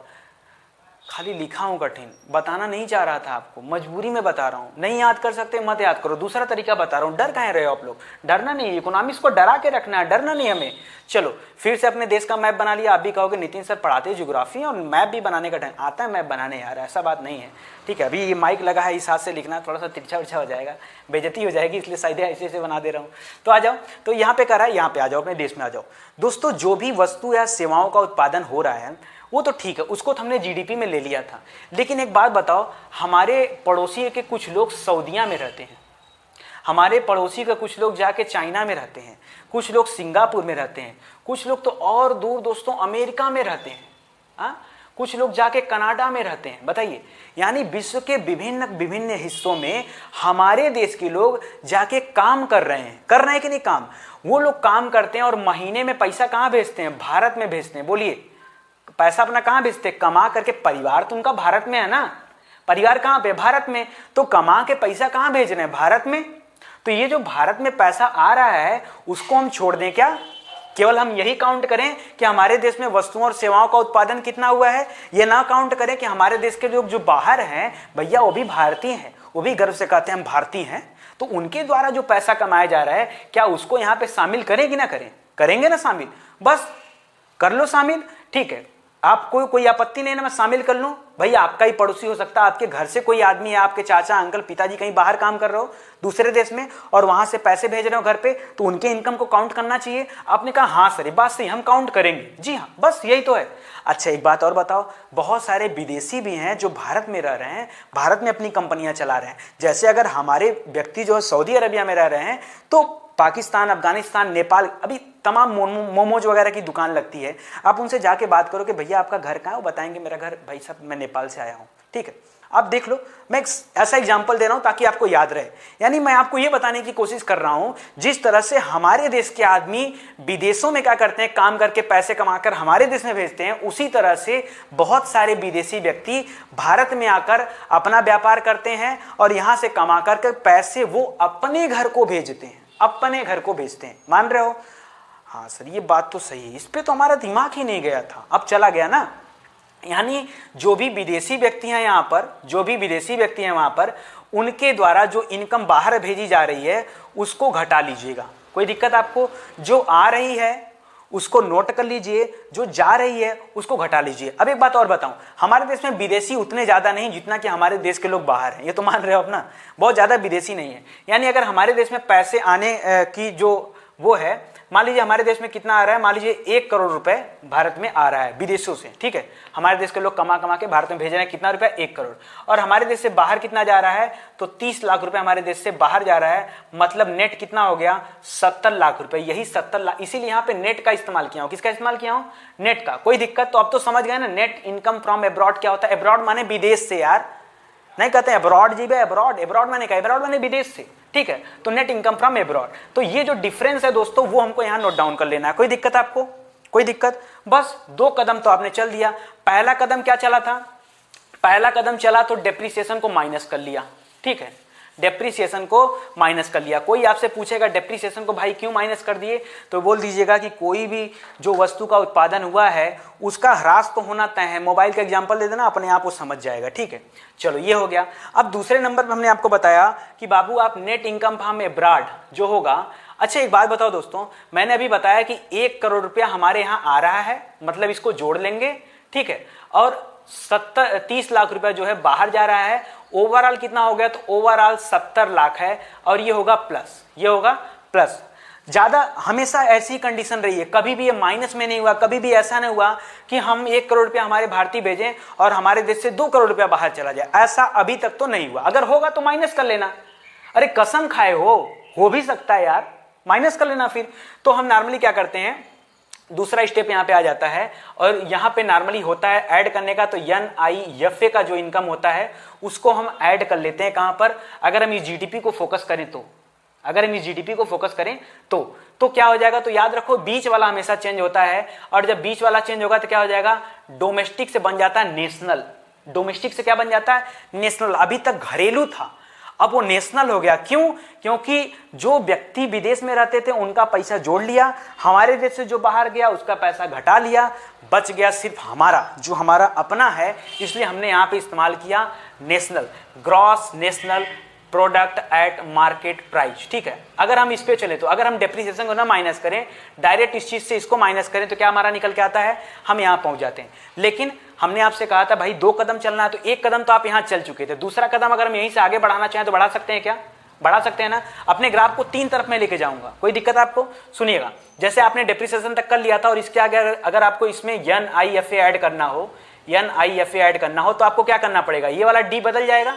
खाली लिखा हूं कठिन, बताना नहीं चाह रहा था आपको, मजबूरी में बता रहा हूं। नहीं याद कर सकते मत याद करो, दूसरा तरीका बता रहा हूं। डर कहां रहे हो आप लोग? डरना नहीं, इकोनॉमिक्स को डरा के रखना है, डरना नहीं हमें। चलो फिर से अपने देश का मैप बना लिया। आप भी कहोगे नितिन सर पढ़ाते ज्योग्राफी और मैप भी बनाने का टाइम आता है, मैप बनाने यार, ऐसा बात नहीं है, ठीक है। अभी ये माइक लगा है, इस हाथ से लिखना, थोड़ा सा तिरछा उर्छा हो जाएगा, बेइज्जती हो जाएगी, इसलिए साइडे ऐसे ऐसे बना दे रहा हूँ। तो आ जाओ, तो यहाँ पे कह रहा है, यहाँ पे आ जाओ, अपने देश में आ जाओ। दोस्तों जो भी वस्तु या सेवाओं का उत्पादन हो रहा है वो तो ठीक है, उसको तो हमने जीडीपी में ले लिया था। लेकिन एक बात बताओ, हमारे पड़ोसी के कुछ लोग सऊदीया में रहते हैं, हमारे पड़ोसी के कुछ लोग जाके चाइना में रहते हैं, कुछ लोग सिंगापुर में रहते हैं, कुछ लोग तो और दूर दोस्तों अमेरिका में रहते हैं, कुछ लोग जाके कनाडा में रहते हैं। बताइए, यानी विश्व के विभिन्न विभिन्न हिस्सों में हमारे देश के लोग जाके काम कर रहे हैं कि नहीं काम? वो लोग काम करते हैं और महीने में पैसा कहाँ भेजते हैं? भारत में भेजते हैं। बोलिए, पैसा अपना कहाँ भेजते हैं? कमा करके। परिवार तो उनका भारत में है ना, परिवार कहाँ पे? भारत में। तो कमा के पैसा कहाँ भेज रहे हैं? भारत में। तो ये जो भारत में पैसा आ रहा है उसको हम छोड़ दें क्या? केवल हम यही काउंट करें कि हमारे देश में वस्तुओं और सेवाओं का उत्पादन कितना हुआ है, ये ना काउंट करें कि हमारे देश के लोग जो बाहर हैं भैया वो भी भारतीय हैं, वो भी गर्व से कहते हैं हम भारतीय हैं, तो उनके द्वारा जो पैसा कमाया जा रहा है क्या उसको यहाँ पे शामिल करें कि ना करें? करेंगे ना शामिल, बस कर लो शामिल। ठीक है, आपको कोई आपत्ति नहीं ना, मैं शामिल कर लूं? भाई आपका ही पड़ोसी हो सकता है, आपके घर से कोई आदमी है, आपके चाचा अंकल पिताजी कहीं बाहर काम कर रहे हो दूसरे देश में और वहां से पैसे भेज रहे हो घर पे, तो उनके इनकम को काउंट करना चाहिए। आपने कहा हाँ सर ये बात सही, हम काउंट करेंगे। जी हाँ, बस यही तो है। अच्छा एक बात और बताओ, बहुत सारे विदेशी भी हैं जो भारत में रह रहे हैं, भारत में अपनी कंपनियां चला रहे हैं। जैसे अगर हमारे व्यक्ति जो सऊदी अरबिया में रह रहे हैं तो पाकिस्तान, अफगानिस्तान, नेपाल, अभी तमाम मोमोज वगैरह की दुकान लगती है। आप उनसे जाके बात करो कि भैया आपका घर कहाँ है, वो बताएंगे मेरा घर भाई साहब मैं नेपाल से आया हूँ। ठीक है, आप देख लो, मैं एक ऐसा एग्जांपल दे रहा हूं ताकि आपको याद रहे। यानी मैं आपको यह बताने की कोशिश कर रहा हूं जिस तरह से हमारे देश के आदमी विदेशों में क्या करते हैं, काम करके पैसे कमाकर हमारे देश में भेजते हैं, उसी तरह से बहुत सारे विदेशी व्यक्ति भारत में आकर अपना व्यापार करते हैं और यहां से कमा करके पैसे वो अपने घर को भेजते हैं, अपने घर को भेजते हैं। मान रहे हो? हाँ सर ये बात तो सही है, इस पे तो हमारा दिमाग ही नहीं गया था, अब चला गया ना। यानी जो भी विदेशी व्यक्ति हैं यहाँ पर, जो भी विदेशी व्यक्ति हैं वहां पर, उनके द्वारा जो इनकम बाहर भेजी जा रही है उसको घटा लीजिएगा, कोई दिक्कत आपको? जो आ रही है उसको नोट कर लीजिए, जो जा रही है उसको घटा लीजिए। अब एक बात और बताऊं, हमारे देश में विदेशी उतने ज्यादा नहीं जितना कि हमारे देश के लोग बाहर हैं, ये तो मान रहे हो अपना, बहुत ज्यादा विदेशी नहीं है। यानी अगर हमारे देश में पैसे आने की जो वो है, मान लीजिए हमारे देश में कितना आ रहा है, मान लीजिए 1 करोड़ रुपए भारत में आ रहा है विदेशों से। ठीक है, हमारे देश के लोग कमा कमा के भारत में भेज रहे हैं, कितना रुपया? 1 करोड़। और हमारे देश से बाहर कितना जा रहा है? तो 30 लाख रुपए हमारे देश से बाहर जा रहा है, मतलब नेट कितना हो गया? 70 लाख रुपए। यही 70 लाख, इसीलिए यहाँ पे नेट का इस्तेमाल किया हूं। किसका इस्तेमाल किया हूं? नेट का। कोई दिक्कत? तो अब तो समझ गए ना नेट इनकम फ्रॉम एब्रॉड क्या होता है। एब्रॉड माने विदेश से, यार नहीं कहते अब्रॉड जी भाई, एब्रॉड, एब्रॉड माने क्या? एब्रॉड माने विदेश से। ठीक है, तो नेट इनकम फ्रॉम एब्रॉड। तो ये जो डिफरेंस है दोस्तों वो हमको यहां नोट डाउन कर लेना है। कोई दिक्कत आपको? कोई दिक्कत? बस 2 कदम तो आपने चल दिया। पहला कदम क्या चला था? पहला कदम चला तो डेप्रिसिएशन को माइनस कर लिया। ठीक है, डेप्रिसिएशन को माइनस कर लिया। कोई आपसे पूछेगा डेप्रिसिएशन को भाई क्यों माइनस कर दिए, तो बोल दीजिएगा कि कोई भी जो वस्तु का उत्पादन हुआ है उसका ह्रास तो होना तय है। मोबाइल का एग्जांपल दे देना, अपने आप वो समझ जाएगा। ठीक है, चलो ये हो गया। अब दूसरे नंबर पर हमने आपको बताया कि बाबू आप नेट इनकम फ्रॉम एब्रॉड जो होगा। अच्छा एक बात बताओ दोस्तों, मैंने अभी बताया कि 1 करोड़ रुपया हमारे यहाँ आ रहा है, मतलब इसको जोड़ लेंगे। ठीक है, और 30 लाख रुपया जो है बाहर जा रहा है। ओवरऑल कितना हो गया? तो ओवरऑल 70 लाख है और ये होगा प्लस, ये होगा प्लस। ज्यादा हमेशा ऐसी कंडीशन रही है, कभी भी ये माइनस में नहीं हुआ, कभी भी ऐसा नहीं हुआ कि हम 1 करोड़ रुपया हमारे भारतीय भेजें और हमारे देश से 2 करोड़ रुपया बाहर चला जाए। ऐसा अभी तक तो नहीं हुआ। अगर होगा तो माइनस कर लेना। अरे कसम खाए हो भी सकता है यार, माइनस कर लेना। फिर तो हम नॉर्मली क्या करते हैं, दूसरा स्टेप यहां पे आ जाता है और यहां पे नॉर्मली होता है ऐड करने का। तो NIFA का जो इनकम होता है उसको हम ऐड कर लेते हैं। कहां पर? अगर हम इस जीडीपी को फोकस करें तो, अगर हम इस जीडीपी को फोकस करें तो क्या हो जाएगा? तो याद रखो बीच वाला हमेशा चेंज होता है और जब बीच वाला चेंज होगा तो क्या हो जाएगा? डोमेस्टिक से बन जाता है नेशनल। डोमेस्टिक से क्या बन जाता है? नेशनल। अभी तक घरेलू था, अब वो नेशनल हो गया। क्यों? क्योंकि जो व्यक्ति विदेश में रहते थे उनका पैसा जोड़ लिया, हमारे देश से जो बाहर गया उसका पैसा घटा लिया, बच गया सिर्फ हमारा, जो हमारा अपना है। इसलिए हमने यहां पे इस्तेमाल किया national, gross national product eight market price. ठीक है, अगर हम इस पे चले तो अगर हम डेप्रिसिएशन को ना माइनस करें, डायरेक्ट इस चीज से इसको माइनस करें तो क्या हमारा निकल के आता है? हम यहां पहुंच जाते हैं। लेकिन हमने आपसे कहा था भाई 2 कदम चलना है, तो 1 कदम तो आप यहां चल चुके थे। दूसरा कदम अगर हम यहीं से आगे बढ़ाना चाहें तो बढ़ा सकते हैं क्या? बढ़ा सकते हैं ना। अपने ग्राफ को 3 तरफ में लेके जाऊंगा, कोई दिक्कत आपको? सुनिएगा, जैसे आपने डेप्रिसिएशन तक कर लिया था और इसके आगे अगर आपको इसमें NIFA ऐड करना हो, NIFA ऐड करना हो तो आपको क्या करना पड़ेगा? ये वाला D बदल जाएगा,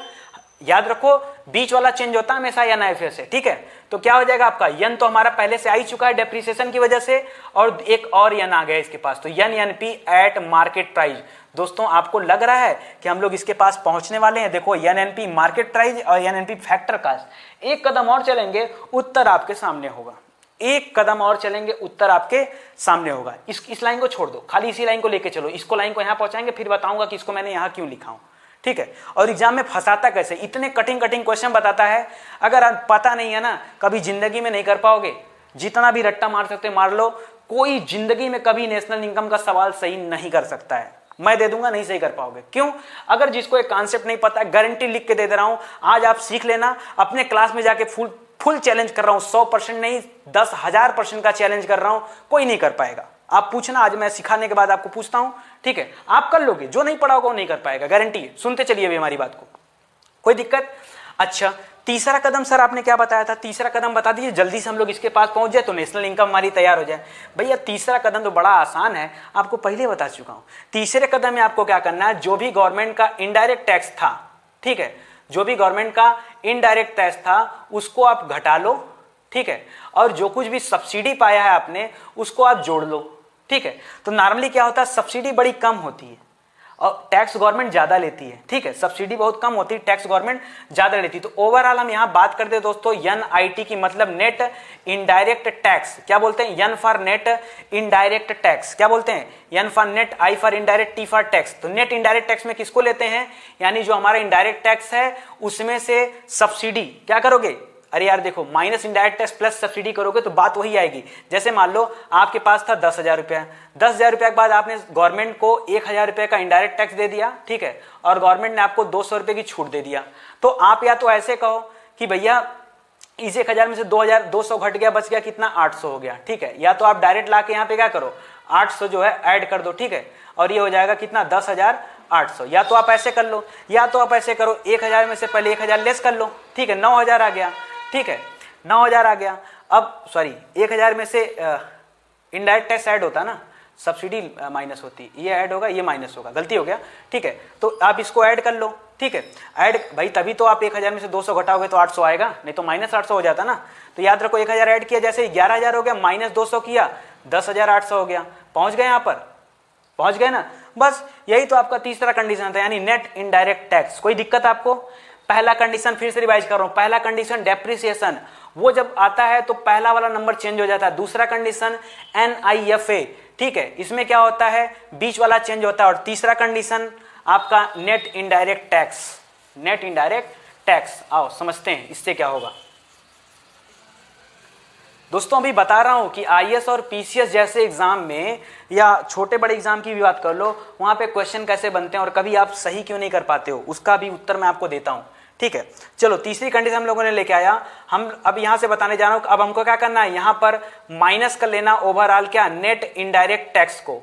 याद रखो बीच वाला चेंज होता है हमेशा एन आई से, ठीक है। तो क्या हो जाएगा आपका यन तो हमारा पहले से आ ही चुका है डेप्रिसिएशन की वजह से, और एक और यन आ गया इसके पास, तो N N P at market price. दोस्तों आपको लग रहा है कि हम लोग इसके पास पहुंचने वाले हैं। देखो N N P market price और N N P factor cost, एक कदम और चलेंगे उत्तर आपके सामने होगा, एक कदम और चलेंगे उत्तर आपके सामने होगा। इस लाइन को छोड़ दो, खाली इसी लाइन को लेके चलो, इसको लाइन को यहां पहुंचाएंगे, फिर बताऊंगा कि इसको मैंने यहां क्यों लिखा हूं, ठीक है। और एग्जाम में फंसाता कैसे, इतने कठिन कठिन क्वेश्चन बताता है, अगर पता नहीं है ना कभी जिंदगी में नहीं कर पाओगे। जितना भी रट्टा मार सकते मार लो, कोई जिंदगी में कभी नेशनल इनकम का सवाल सही नहीं कर सकता है। मैं दे दूंगा नहीं सही कर पाओगे, क्यों? अगर जिसको एक कॉन्सेप्ट नहीं पता है, गारंटी लिख के दे दे रहा हूं, आज आप सीख लेना। अपने क्लास में जाके फुल चैलेंज कर रहा हूं, 100% नहीं 10,000% का चैलेंज कर रहा हूं, कोई नहीं कर पाएगा। आप पूछना, आज मैं सिखाने के बाद आपको पूछता हूं, ठीक है। आप कर लोगे, जो नहीं पढ़ा होगा वो नहीं कर पाएगा, गारंटी है। सुनते चलिए अभी हमारी बात को, कोई दिक्कत? अच्छा, तीसरा कदम सर आपने क्या बताया था? तीसरा कदम बता दीजिए, जल्दी से हम लोग इसके पास पहुंच जाए तो नेशनल इनकम हमारी तैयार हो जाए। भैया तीसरा कदम तो बड़ा आसान है, आपको पहले बता चुका हूं। तीसरे कदम में आपको क्या करना है, जो भी गवर्नमेंट का इनडायरेक्ट टैक्स था, ठीक है, जो भी गवर्नमेंट का इनडायरेक्ट टैक्स था उसको आप घटा लो, ठीक है, और जो कुछ भी सब्सिडी पाया है आपने उसको आप जोड़ लो, ठीक है। तो नॉर्मली क्या होता है, सब्सिडी बड़ी कम होती है और टैक्स गवर्नमेंट ज्यादा लेती है, ठीक है। सब्सिडी बहुत कम होती है, टैक्स गवर्नमेंट ज्यादा लेती है। तो ओवरऑल हम यहां बात करते हैं दोस्तों एनआईटी की, मतलब नेट इनडायरेक्ट टैक्स। क्या बोलते हैं? N for net indirect tax. क्या बोलते हैं? N for net, I for indirect, T for tax. तो नेट इनडायरेक्ट टैक्स में किसको लेते हैं? यानी जो हमारा इनडायरेक्ट टैक्स है उसमें से सब्सिडी क्या करोगे? अरे यार देखो, minus indirect tax plus subsidy करोगे तो बात वही आएगी। जैसे मान लो आपके पास था 10,000 रुपया, 10,000 रुपया के बाद आपने गवर्नमेंट को 1,000 रुपये का इनडायरेक्ट टैक्स दे दिया, ठीक है, और गवर्नमेंट ने आपको 200 रुपये की छूट दे दिया। तो आप या तो ऐसे कहो कि भैया इस 1,000 में से 2,200 घट गया, बच गया कितना? 800 हो गया, ठीक है। या तो आप डायरेक्ट ला के यहाँ पे क्या करो, 800 जो है ऐड कर दो, ठीक है, और ये हो जाएगा कितना? 10,800। या तो आप ऐसे कर लो, या तो आप ऐसे करो 1,000 में से पहले 1,000 लेस कर लो, ठीक है, 9,000 आ गया, ठीक है, 9,000 आ गया। अब सॉरी 1,000 में से इनडायरेक्ट टैक्स ऐड होता ना, सब्सिडी माइनस होती, ये ऐड होगा, ये माइनस होगा, गलती हो गया, ठीक है। तो आप इसको ऐड कर लो, ठीक है, ऐड भाई, तभी तो आप 1,000 में से 200 घटाओगे तो 800 आएगा, नहीं तो माइनस 800 हो जाता ना। तो याद रखो 1,000 ऐड किया, जैसे 11,000 हो गया, माइनस 200 किया, 10,800 हो गया। पहुंच गए, यहां पर पहुंच गए ना। बस यही तो आपका तीसरा कंडीशन था, यानी नेट इनडायरेक्ट टैक्स। कोई दिक्कत आपको? पहला कंडीशन फिर से रिवाइज कर रहा हूं, पहला कंडीशन डेप्रिसिएशन, वो जब आता है तो पहला वाला नंबर चेंज हो जाता है। दूसरा कंडीशन NIFA, ठीक है, इसमें क्या होता है, बीच वाला चेंज होता है। और तीसरा कंडीशन आपका net indirect tax, net indirect tax. आओ समझते हैं इससे क्या होगा। दोस्तों अभी बता रहा हूं कि IAS और PCS जैसे एग्जाम में, या छोटे बड़े एग्जाम की भी बात कर लो, वहां पे क्वेश्चन कैसे बनते हैं और कभी आप सही क्यों नहीं कर पाते हो, उसका भी उत्तर मैं आपको देता हूं, ठीक है। चलो तीसरी कंडीशन हम लोगों ने लेके आया, हम अब यहां से बताने जा रहा हूं। अब हमको क्या करना है, यहां पर माइनस कर लेना ओवरऑल क्या, नेट इनडायरेक्ट टैक्स को,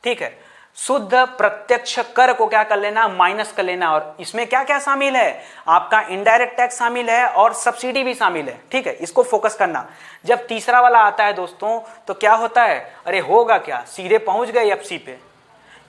ठीक है। शुद्ध प्रत्यक्ष कर को क्या कर लेना, माइनस कर लेना। और इसमें क्या क्या शामिल है, आपका इनडायरेक्ट टैक्स शामिल है और सब्सिडी भी शामिल है, ठीक है, इसको फोकस करना। जब तीसरा वाला आता है दोस्तों तो क्या होता है, अरे होगा क्या, सीधे पहुंच गए एफसी पे।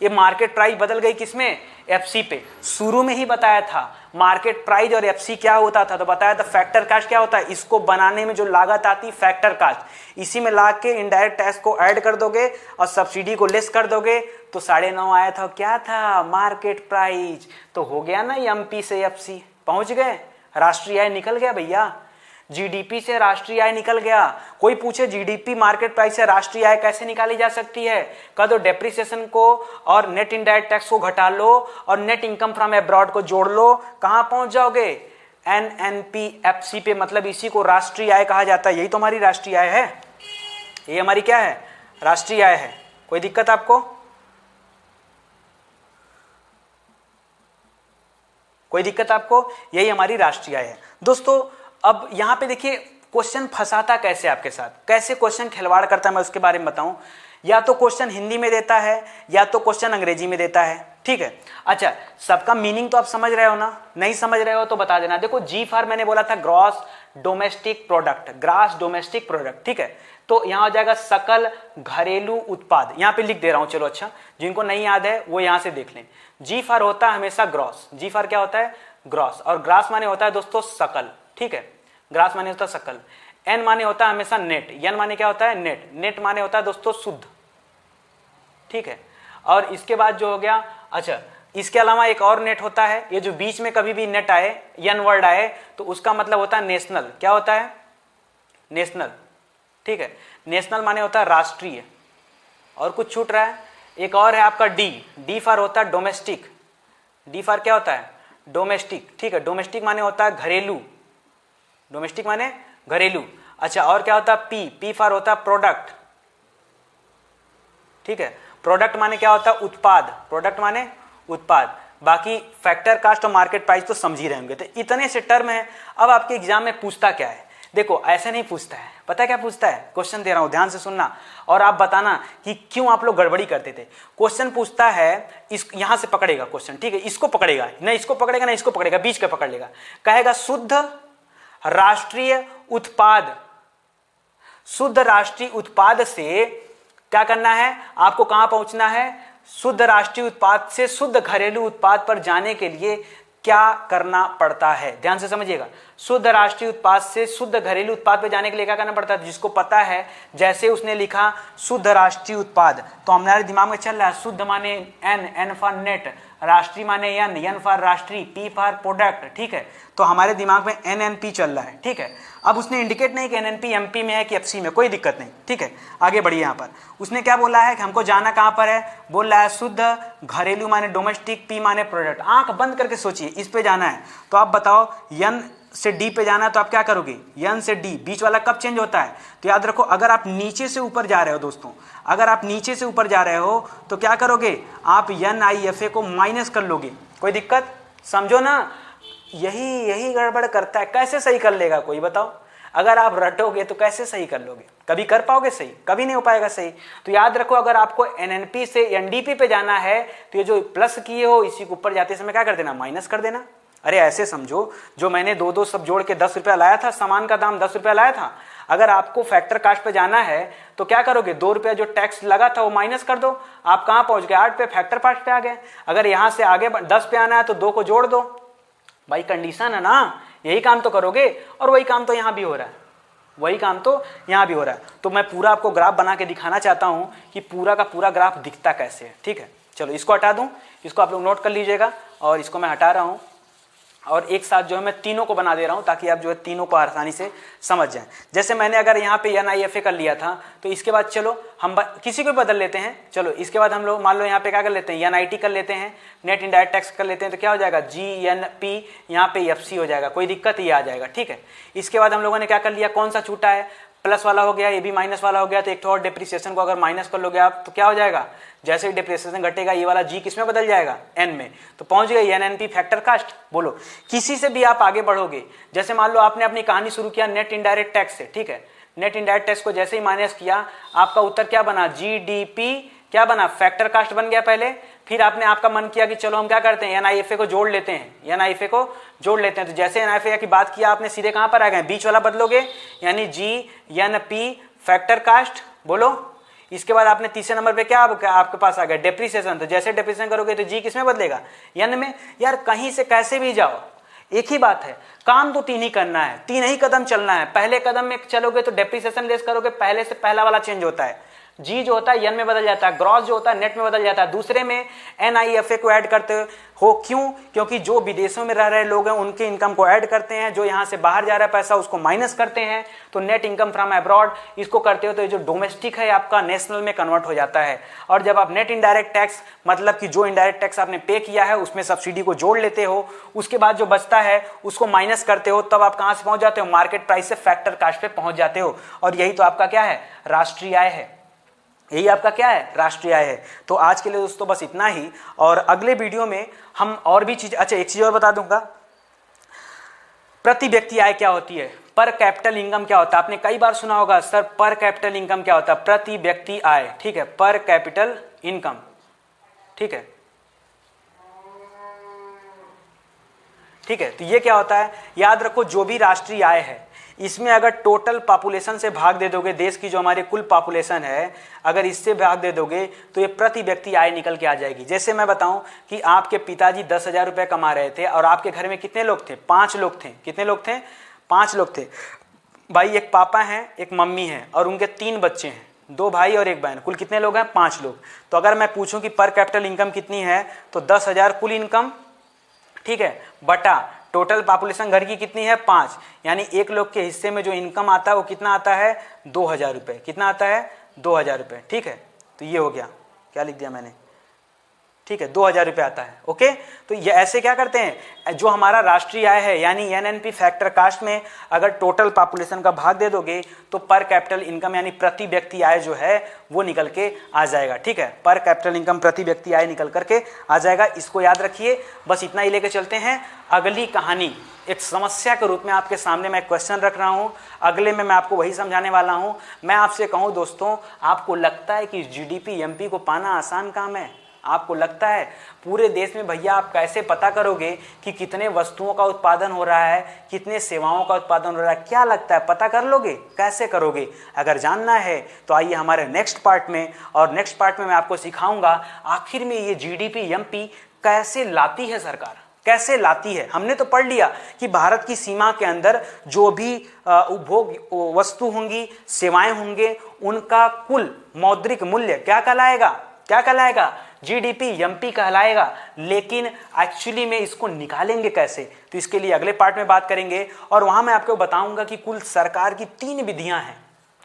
ये मार्केट प्राइस बदल गई किसमें, एफसी पे। शुरू में ही बताया था मार्केट प्राइस और एफसी क्या होता था, तो बताया था फैक्टर कास्ट क्या होता है, इसको बनाने में जो लागत आती फैक्टर कास्ट, इसी में ला के इनडायरेक्ट टैक्स को ऐड कर दोगे और सब्सिडी को लेस कर दोगे तो 9.5 आया था, क्या था, मार्केट प्राइस। तो हो गया ना एमपी से एफसी, पहुंच गए, राष्ट्रीय आय निकल गया भैया, जीडीपी से राष्ट्रीय आय निकल गया। कोई पूछे जीडीपी मार्केट प्राइस से राष्ट्रीय आय कैसे निकाली जा सकती है, कह दो डेप्रिसिएशन को और नेट इनडायरेक्ट टैक्स को घटा लो और नेट इनकम फ्रॉम अब्रॉड को जोड़ लो, कहां पहुंच जाओगे, NNPFC पे। मतलब इसी को राष्ट्रीय आय कहा जाता है, यही तो हमारी राष्ट्रीय आय है, ये हमारी क्या है, राष्ट्रीय आय है। कोई दिक्कत आपको? कोई दिक्कत आपको? यही हमारी राष्ट्रीय आय है दोस्तों। अब यहां पे देखिए क्वेश्चन फंसाता कैसे आपके साथ, कैसे क्वेश्चन खिलवाड़ करता है, मैं उसके बारे में बताऊं। या तो क्वेश्चन हिंदी में देता है या तो क्वेश्चन अंग्रेजी में देता है, ठीक है। अच्छा, सबका मीनिंग तो आप समझ रहे हो ना, नहीं समझ रहे हो तो बता देना। देखो जी फॉर मैंने बोला था gross domestic product, gross domestic product, ठीक है। तो यहां हो जाएगा सकल घरेलू उत्पाद, यहां पे लिख दे रहा हूं, चलो अच्छा, जिनको नहीं याद है वो यहां से देख लें। जी फॉर होता है हमेशा ग्रॉस, जी फॉर क्या होता है, ग्रॉस, और ग्रास माने होता है दोस्तों सकल, ठीक है, ग्रास माने होता है सकल। एन माने होता है हमेशा नेट, एन माने क्या होता है नेट, नेट माने होता है दोस्तों शुद्ध, ठीक है। और इसके बाद जो हो गया, अच्छा इसके अलावा एक और नेट होता है, ये जो बीच में कभी भी नेट आए, एन वर्ड आए तो उसका मतलब होता है नेशनल, क्या होता है नेशनल, ठीक है। नेशनल माने होता है राष्ट्रीय। और कुछ छूट रहा है, एक और है आपका डी, डी फॉर होता है डोमेस्टिक, डी फॉर क्या होता है डोमेस्टिक, ठीक है। डोमेस्टिक माने होता है घरेलू, डोमेस्टिक माने घरेलू। अच्छा और क्या होता है पी, पी फॉर होता है प्रोडक्ट, ठीक है। प्रोडक्ट माने क्या होता है उत्पाद, प्रोडक्ट माने उत्पाद। बाकी फैक्टर कास्ट और मार्केट प्राइस तो समझ ही रहे होंगे। तो इतने से टर्म है। अब आपके एग्जाम में पूछता क्या है, देखो ऐसे नहीं पूछता है, पता है क्या पूछता है, क्वेश्चन दे रहा हूं ध्यान से सुनना और आप बताना कि क्यों आप लोग गड़बड़ी करते थे। क्वेश्चन पूछता है, इस यहां से पकड़ेगा क्वेश्चन, ठीक है, इसको पकड़ेगा, ना इसको पकड़ेगा ना इसको पकड़ेगा, बीच का पकड़ लेगा। कहेगा शुद्ध राष्ट्रीय उत्पाद, शुद्ध राष्ट्रीय उत्पाद से क्या करना है आपको, कहां पहुंचना है, शुद्ध राष्ट्रीय उत्पाद से शुद्ध घरेलू उत्पाद पर जाने के लिए क्या करना पड़ता है, ध्यान से समझिएगा। शुद्ध राष्ट्रीय उत्पाद से शुद्ध घरेलू उत्पाद पे जाने के लिए क्या करना पड़ता है, जिसको पता है, जैसे उसने लिखा शुद्ध राष्ट्रीय उत्पाद तो हमारे दिमाग में चल रहा है शुद्ध माने एन, एन फॉर नेट, राष्ट्रीय माने एन, एन फॉर राष्ट्रीय, पी फॉर प्रोडक्ट, ठीक है। तो हमारे दिमाग में एनएनपी चल रहा है, ठीक है। अब उसने इंडिकेट नहीं कि एनएनपी एमपी में है कि एफसी में, कोई दिक्कत नहीं, ठीक है। आगे बढ़िए, यहाँ पर उसने क्या बोला है कि हमको जाना कहाँ पर है, बोल रहा है शुद्ध घरेलू माने डोमेस्टिक, पी माने प्रोडक्ट। आंख बंद करके सोचिए, इस पे जाना है तो आप बताओ एन से डी पे जाना है तो आप क्या करोगे, एन से डी, बीच वाला कब चेंज होता है, तो याद रखो अगर आप नीचे से ऊपर जा रहे हो दोस्तों, अगर आप नीचे से ऊपर जा रहे हो तो क्या करोगे आप एन आई एफ ए को माइनस कर लोगे, कोई दिक्कत, समझो ना। यही गड़बड़ करता है, कैसे सही कर लेगा कोई बताओ, अगर आप रटोगे तो कैसे सही कर लोगे, कभी कर पाओगे सही, कभी नहीं हो पाएगा सही। तो याद रखो अगर आपको एनएनपी से एनडीपी पे जाना है तो ये जो प्लस किए हो इसी को ऊपर जाते समय क्या कर देना, माइनस कर देना। अरे ऐसे समझो, जो मैंने दो सब जोड़ के 10 रुपया लाया था, सामान का दाम 10 रुपया लाया था, अगर आपको फैक्टर कास्ट पे जाना है तो क्या करोगे, 2 रुपया जो टैक्स लगा था वो माइनस कर दो, आप कहां पहुंच गए 8 पे, फैक्टर कास्ट पे आ गए। अगर यहां से आगे 10 पे आना है तो 2 को जोड़ दो, भाई कंडीशन है ना, यही काम तो करोगे। और वही काम तो यहां भी हो रहा है, वही काम तो यहां भी हो रहा है। तो मैं पूरा आपको ग्राफ बना के दिखाना चाहता हूं कि पूरा का पूरा ग्राफ दिखता कैसे है, ठीक है। चलो इसको हटा दूं, इसको आप लोग नोट कर लीजिएगा और इसको मैं हटा रहा हूं और एक साथ जो है मैं तीनों को बना दे रहा हूं ताकि आप जो है तीनों को आसानी से समझ जाएं। जैसे मैंने अगर यहाँ पे NIFA कर लिया था तो इसके बाद चलो हम किसी को बदल लेते हैं। चलो इसके बाद हम लोग मान लो यहाँ पे क्या कर लेते हैं, NIT कर लेते हैं, नेट इनडायरेक्ट टैक्स कर लेते हैं, तो क्या हो जाएगा GNP, यहाँ पे FC हो जाएगा, कोई दिक्कत ये आ जाएगा, ठीक है। इसके बाद हम लोगों ने क्या कर लिया, कौन सा छूटा है, प्लस वाला हो गया, ये भी माइनस वाला हो गया, तो एक तो और डिप्रिसिएशन को अगर माइनस कर लोगे आप तो क्या हो जाएगा, जैसे ही डिप्रिसिएशन घटेगा ये वाला जी किसमें बदल जाएगा, एन में, तो पहुंच गए एनएनपी फैक्टर कास्ट। बोलो किसी से भी आप आगे बढ़ोगे, जैसे मान लो आपने अपनी कहानी शुरू किया नेट इनडायरेक्ट टैक्स से, ठीक है, नेट इनडायरेक्ट टैक्स को जैसे ही माइनस किया आपका उत्तर क्या बना, जीडीपी क्या बना, फैक्टर कास्ट बन गया पहले। फिर आपने आपका मन किया कि चलो हम क्या करते हैं, NIFA को जोड़ लेते हैं, NIFA को जोड़ लेते हैं, तो जैसे NIFA की बात किया आपने सीधे कहां पर आ गए, बीच वाला बदलोगे, यानी GNP फैक्टर कास्ट। बोलो इसके बाद आपने तीसरे नंबर पे क्या आपके पास आ गया, डेप्रिसिएशन, तो जैसे डेप्रिसिएशन करोगे तो जी किसमें बदलेगा, एन में। यार कहीं से कैसे भी जाओ एक ही बात है, काम तो तीन ही करना है, तीन ही कदम चलना है। पहले कदम में चलोगे तो डेप्रिसिएशन लेस करोगे, पहले से पहला वाला चेंज होता है, जी जो होता है एन में बदल जाता है, ग्रॉस जो होता है नेट में बदल जाता है, दूसरे में NIFA को ऐड करते हो, क्यों, क्योंकि जो विदेशों में रह रहे लोग हैं उनके इनकम को ऐड करते हैं, जो यहाँ से बाहर जा रहा है पैसा उसको माइनस करते हैं, तो नेट इनकम फ्रॉम अब्रॉड इसको करते हो तो ये जो डोमेस्टिक है आपका नेशनल में कन्वर्ट हो जाता है। और जब आप नेट इनडायरेक्ट टैक्स मतलब कि जो इनडायरेक्ट टैक्स आपने पे किया है उसमें सब्सिडी को जोड़ लेते हो, उसके बाद जो बचता है उसको माइनस करते हो, तब आप कहाँ से पहुंच जाते हो, मार्केट प्राइस से फैक्टर कास्ट पे पहुंच जाते हो। और यही तो आपका क्या है, राष्ट्रीय आय है, यही आपका क्या है, राष्ट्रीय आय है। तो आज के लिए दोस्तों बस इतना ही, और अगले वीडियो में हम और भी चीज, अच्छा एक चीज और बता दूंगा, प्रति व्यक्ति आय क्या होती है, पर कैपिटल इनकम क्या होता है। आपने कई बार सुना होगा सर पर कैपिटल इनकम क्या होता है, प्रति व्यक्ति आय, ठीक है, पर कैपिटल इनकम, ठीक है, ठीक है। तो ये क्या होता है, याद रखो जो भी राष्ट्रीय आय है इसमें अगर टोटल पॉपुलेशन से भाग दे दोगे, देश की जो हमारी कुल पॉपुलेशन है अगर इससे भाग दे दोगे तो ये प्रति व्यक्ति आय निकल के आ जाएगी। जैसे मैं बताऊं कि आपके पिताजी 10,000 रुपये कमा रहे थे और आपके घर में कितने लोग थे? 5 लोग थे। कितने लोग थे? 5 लोग थे भाई। एक पापा हैं, एक मम्मी हैं और उनके 3 बच्चे हैं, 2 भाई और 1 बहन। कुल कितने लोग हैं? 5 लोग। तो अगर मैं पूछूं कि पर कैपिटल इनकम कितनी है तो 10,000 कुल इनकम, ठीक है, बटा टोटल पॉपुलेशन घर की कितनी है? 5, यानी 1 लोग के हिस्से में जो इनकम आता है वो कितना आता है? 2,000 रुपये। कितना आता है? 2,000 रुपये। ठीक है, तो ये हो गया, क्या लिख दिया मैंने? ठीक है, 2,000 रुपये आता है। ओके, तो ये ऐसे क्या करते हैं, जो हमारा राष्ट्रीय आय है यानी एनएनपी फैक्टर कास्ट में अगर टोटल पॉपुलेशन का भाग दे दोगे तो पर कैपिटल इनकम यानी प्रति व्यक्ति आय जो है वो निकल के आ जाएगा। ठीक है, पर कैपिटल इनकम प्रति व्यक्ति आय निकल करके आ जाएगा। इसको याद रखिए, बस इतना ही लेके चलते हैं। अगली कहानी एक समस्या के रूप में आपके सामने मैं क्वेश्चन रख रहा हूं, अगले में मैं आपको वही समझाने वाला हूं। मैं आपसे कहूं दोस्तों, आपको लगता है कि जीडीपी एमपी को पाना आसान काम है? आपको लगता है पूरे देश में भैया आप कैसे पता करोगे कि कितने वस्तुओं का उत्पादन हो रहा है, कितने सेवाओं का उत्पादन हो रहा है? क्या लगता है, पता कर लोगे? कैसे करोगे? अगर जानना है तो आइए हमारे नेक्स्ट पार्ट में, और नेक्स्ट पार्ट में मैं आपको सिखाऊंगा आखिर में ये जीडीपी एमपी कैसे लाती है सरकार, कैसे लाती है। हमने तो पढ़ लिया कि भारत की सीमा के अंदर जो भी उपभोग वस्तु होंगी, सेवाएं होंगे, उनका कुल मौद्रिक मूल्य क्या कहलाएगा? क्या कहलाएगा? जीडीपी एमपी कहलाएगा। लेकिन एक्चुअली में इसको निकालेंगे कैसे, तो इसके लिए अगले पार्ट में बात करेंगे और वहां मैं आपको बताऊंगा कि कुल सरकार की 3 विधियां हैं।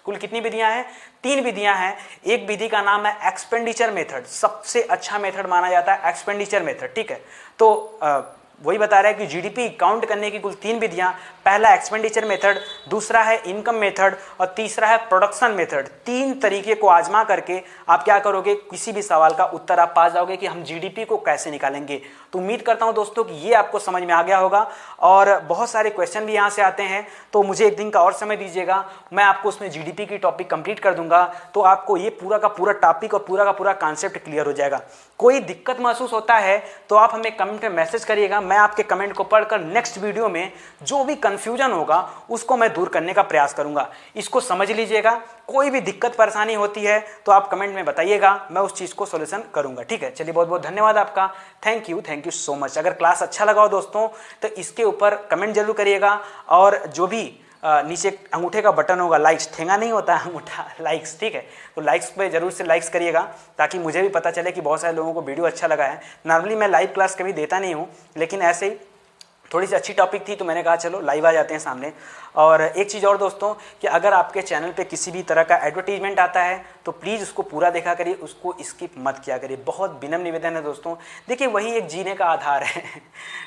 कुल कितनी विधियां हैं? 3 विधियां हैं। एक विधि का नाम है एक्सपेंडिचर मेथड, सबसे अच्छा मेथड माना जाता है एक्सपेंडिचर मेथड। ठीक है, तो वही बता रहा है कि जीडीपी काउंट करने की कुल 3 विधियां, पहला एक्सपेंडिचर मेथड, दूसरा है इनकम मेथड और तीसरा है प्रोडक्शन मेथड। 3 तरीके को आजमा करके आप क्या करोगे, किसी भी सवाल का उत्तर आप पा जाओगे कि हम जीडीपी को कैसे निकालेंगे। तो उम्मीद करता हूं दोस्तों कि ये आपको समझ में आ गया होगा और बहुत सारे क्वेश्चन भी यहां से आते हैं, तो मुझे एक दिन का और समय दीजिएगा, मैं आपको उसमें जीडीपी की टॉपिक कंप्लीट कर दूंगा, तो आपको ये पूरा का पूरा टॉपिक और पूरा का पूरा कॉन्सेप्ट क्लियर हो जाएगा। कोई दिक्कत महसूस होता है तो आप हमें कमेंट में मैसेज करिएगा, मैं आपके कमेंट को पढ़कर नेक्स्ट वीडियो में जो भी कंफ्यूजन होगा उसको मैं दूर करने का प्रयास करूंगा। इसको समझ लीजिएगा, कोई भी दिक्कत परेशानी होती है तो आप कमेंट में बताइएगा, मैं उस चीज को सॉल्यूशन करूंगा। ठीक है, चलिए बहुत बहुत धन्यवाद आपका, थैंक यू सो मच। अगर क्लास अच्छा लगा हो दोस्तों तो इसके ऊपर कमेंट जरूर करिएगा और जो भी नीचे अंगूठे का बटन होगा, लाइक्स, ठेंगा नहीं होता है अंगूठा, लाइक्स, ठीक है, तो लाइक्स पे जरूर से लाइक्स करिएगा ताकि मुझे भी पता चले कि बहुत सारे लोगों को वीडियो अच्छा लगा है। नॉर्मली मैं लाइव क्लास कभी देता नहीं हूँ, लेकिन ऐसे ही थोड़ी सी अच्छी टॉपिक थी तो मैंने कहा चलो लाइव आ जाते हैं सामने। और एक चीज़ और दोस्तों कि अगर आपके चैनल पे किसी भी तरह का एडवर्टीजमेंट आता है तो प्लीज़ उसको पूरा देखा करिए, उसको स्किप मत किया करिए। बहुत विनम्र निवेदन है दोस्तों, देखिए वही एक जीने का आधार है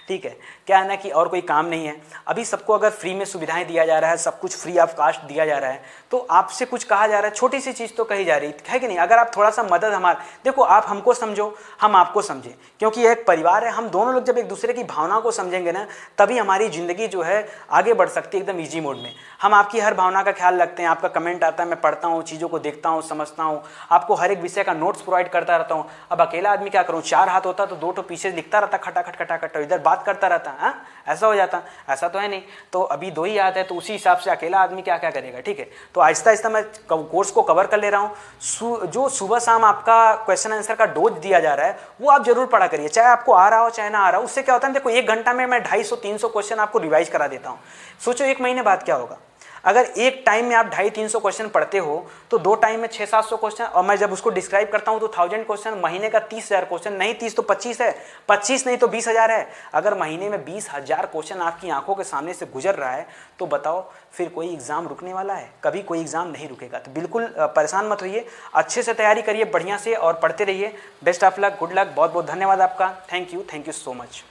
ठीक है, क्या है ना कि और कोई काम नहीं है। अभी सबको अगर फ्री में सुविधाएं दिया जा रहा है, सब कुछ फ्री ऑफ कास्ट दिया जा रहा है, तो आपसे कुछ कहा जा रहा है, छोटी सी चीज़ तो कही जा रही है कि नहीं। अगर आप थोड़ा सा मदद देखो, आप हमको समझो, हम आपको समझें, क्योंकि यह एक परिवार है। हम दोनों लोग जब एक दूसरे की भावना को समझेंगे ना, तभी हमारी ज़िंदगी जो है आगे बढ़ सकती है एकदम ईजी मोड में। हम आपकी हर भावना का ख्याल रखते हैं, आपका कमेंट आता है, मैं पढ़ता हूँ, चीज़ों को देखता हूँ, समझता हूँ, आपको हर एक विषय का नोट्स प्रोवाइड करता रहता हूँ। अब अकेला आदमी क्या करूँ, 4 हाथ होता तो 2 तो पीछे लिखता रहता, खटाखट खटाखट, इधर बात करता रहता है, ऐसा हो जाता। ऐसा तो है नहीं, तो अभी 2 ही हाथ है, तो उसी हिसाब से अकेला आदमी क्या क्या करेगा। ठीक है, तो आहिस्ता आहिस्ता मैं कोर्स को कवर कर ले रहा हूँ। जो सुबह शाम आपका क्वेश्चन आंसर का डोज दिया जा रहा है वो आप जरूर पढ़ा करिए, चाहे आपको आ रहा हो चाहे ना आ रहा हो। उससे क्या होता है, देखो 1 घंटा में मैं 250-300 क्वेश्चन आपको रिवाइज करा देता हूँ। सोचो 1 महीने बाद क्या होगा। अगर एक टाइम में आप 250-300 क्वेश्चन पढ़ते हो तो 2 टाइम में 600-700 क्वेश्चन, और मैं जब उसको डिस्क्राइब करता हूं तो 1000 क्वेश्चन, महीने का 30,000 क्वेश्चन, नहीं 30 तो 25 है, 25 नहीं तो 20,000 है। अगर महीने में 20,000 क्वेश्चन आपकी आंखों के सामने से गुजर रहा है तो बताओ फिर कोई एग्जाम रुकने वाला है? कभी कोई एग्जाम नहीं रुकेगा। तो बिल्कुल परेशान मत होइए, अच्छे से तैयारी करिए बढ़िया से और पढ़ते रहिए। Best of luck, good luck, बहुत बहुत धन्यवाद आपका, थैंक यू सो मच।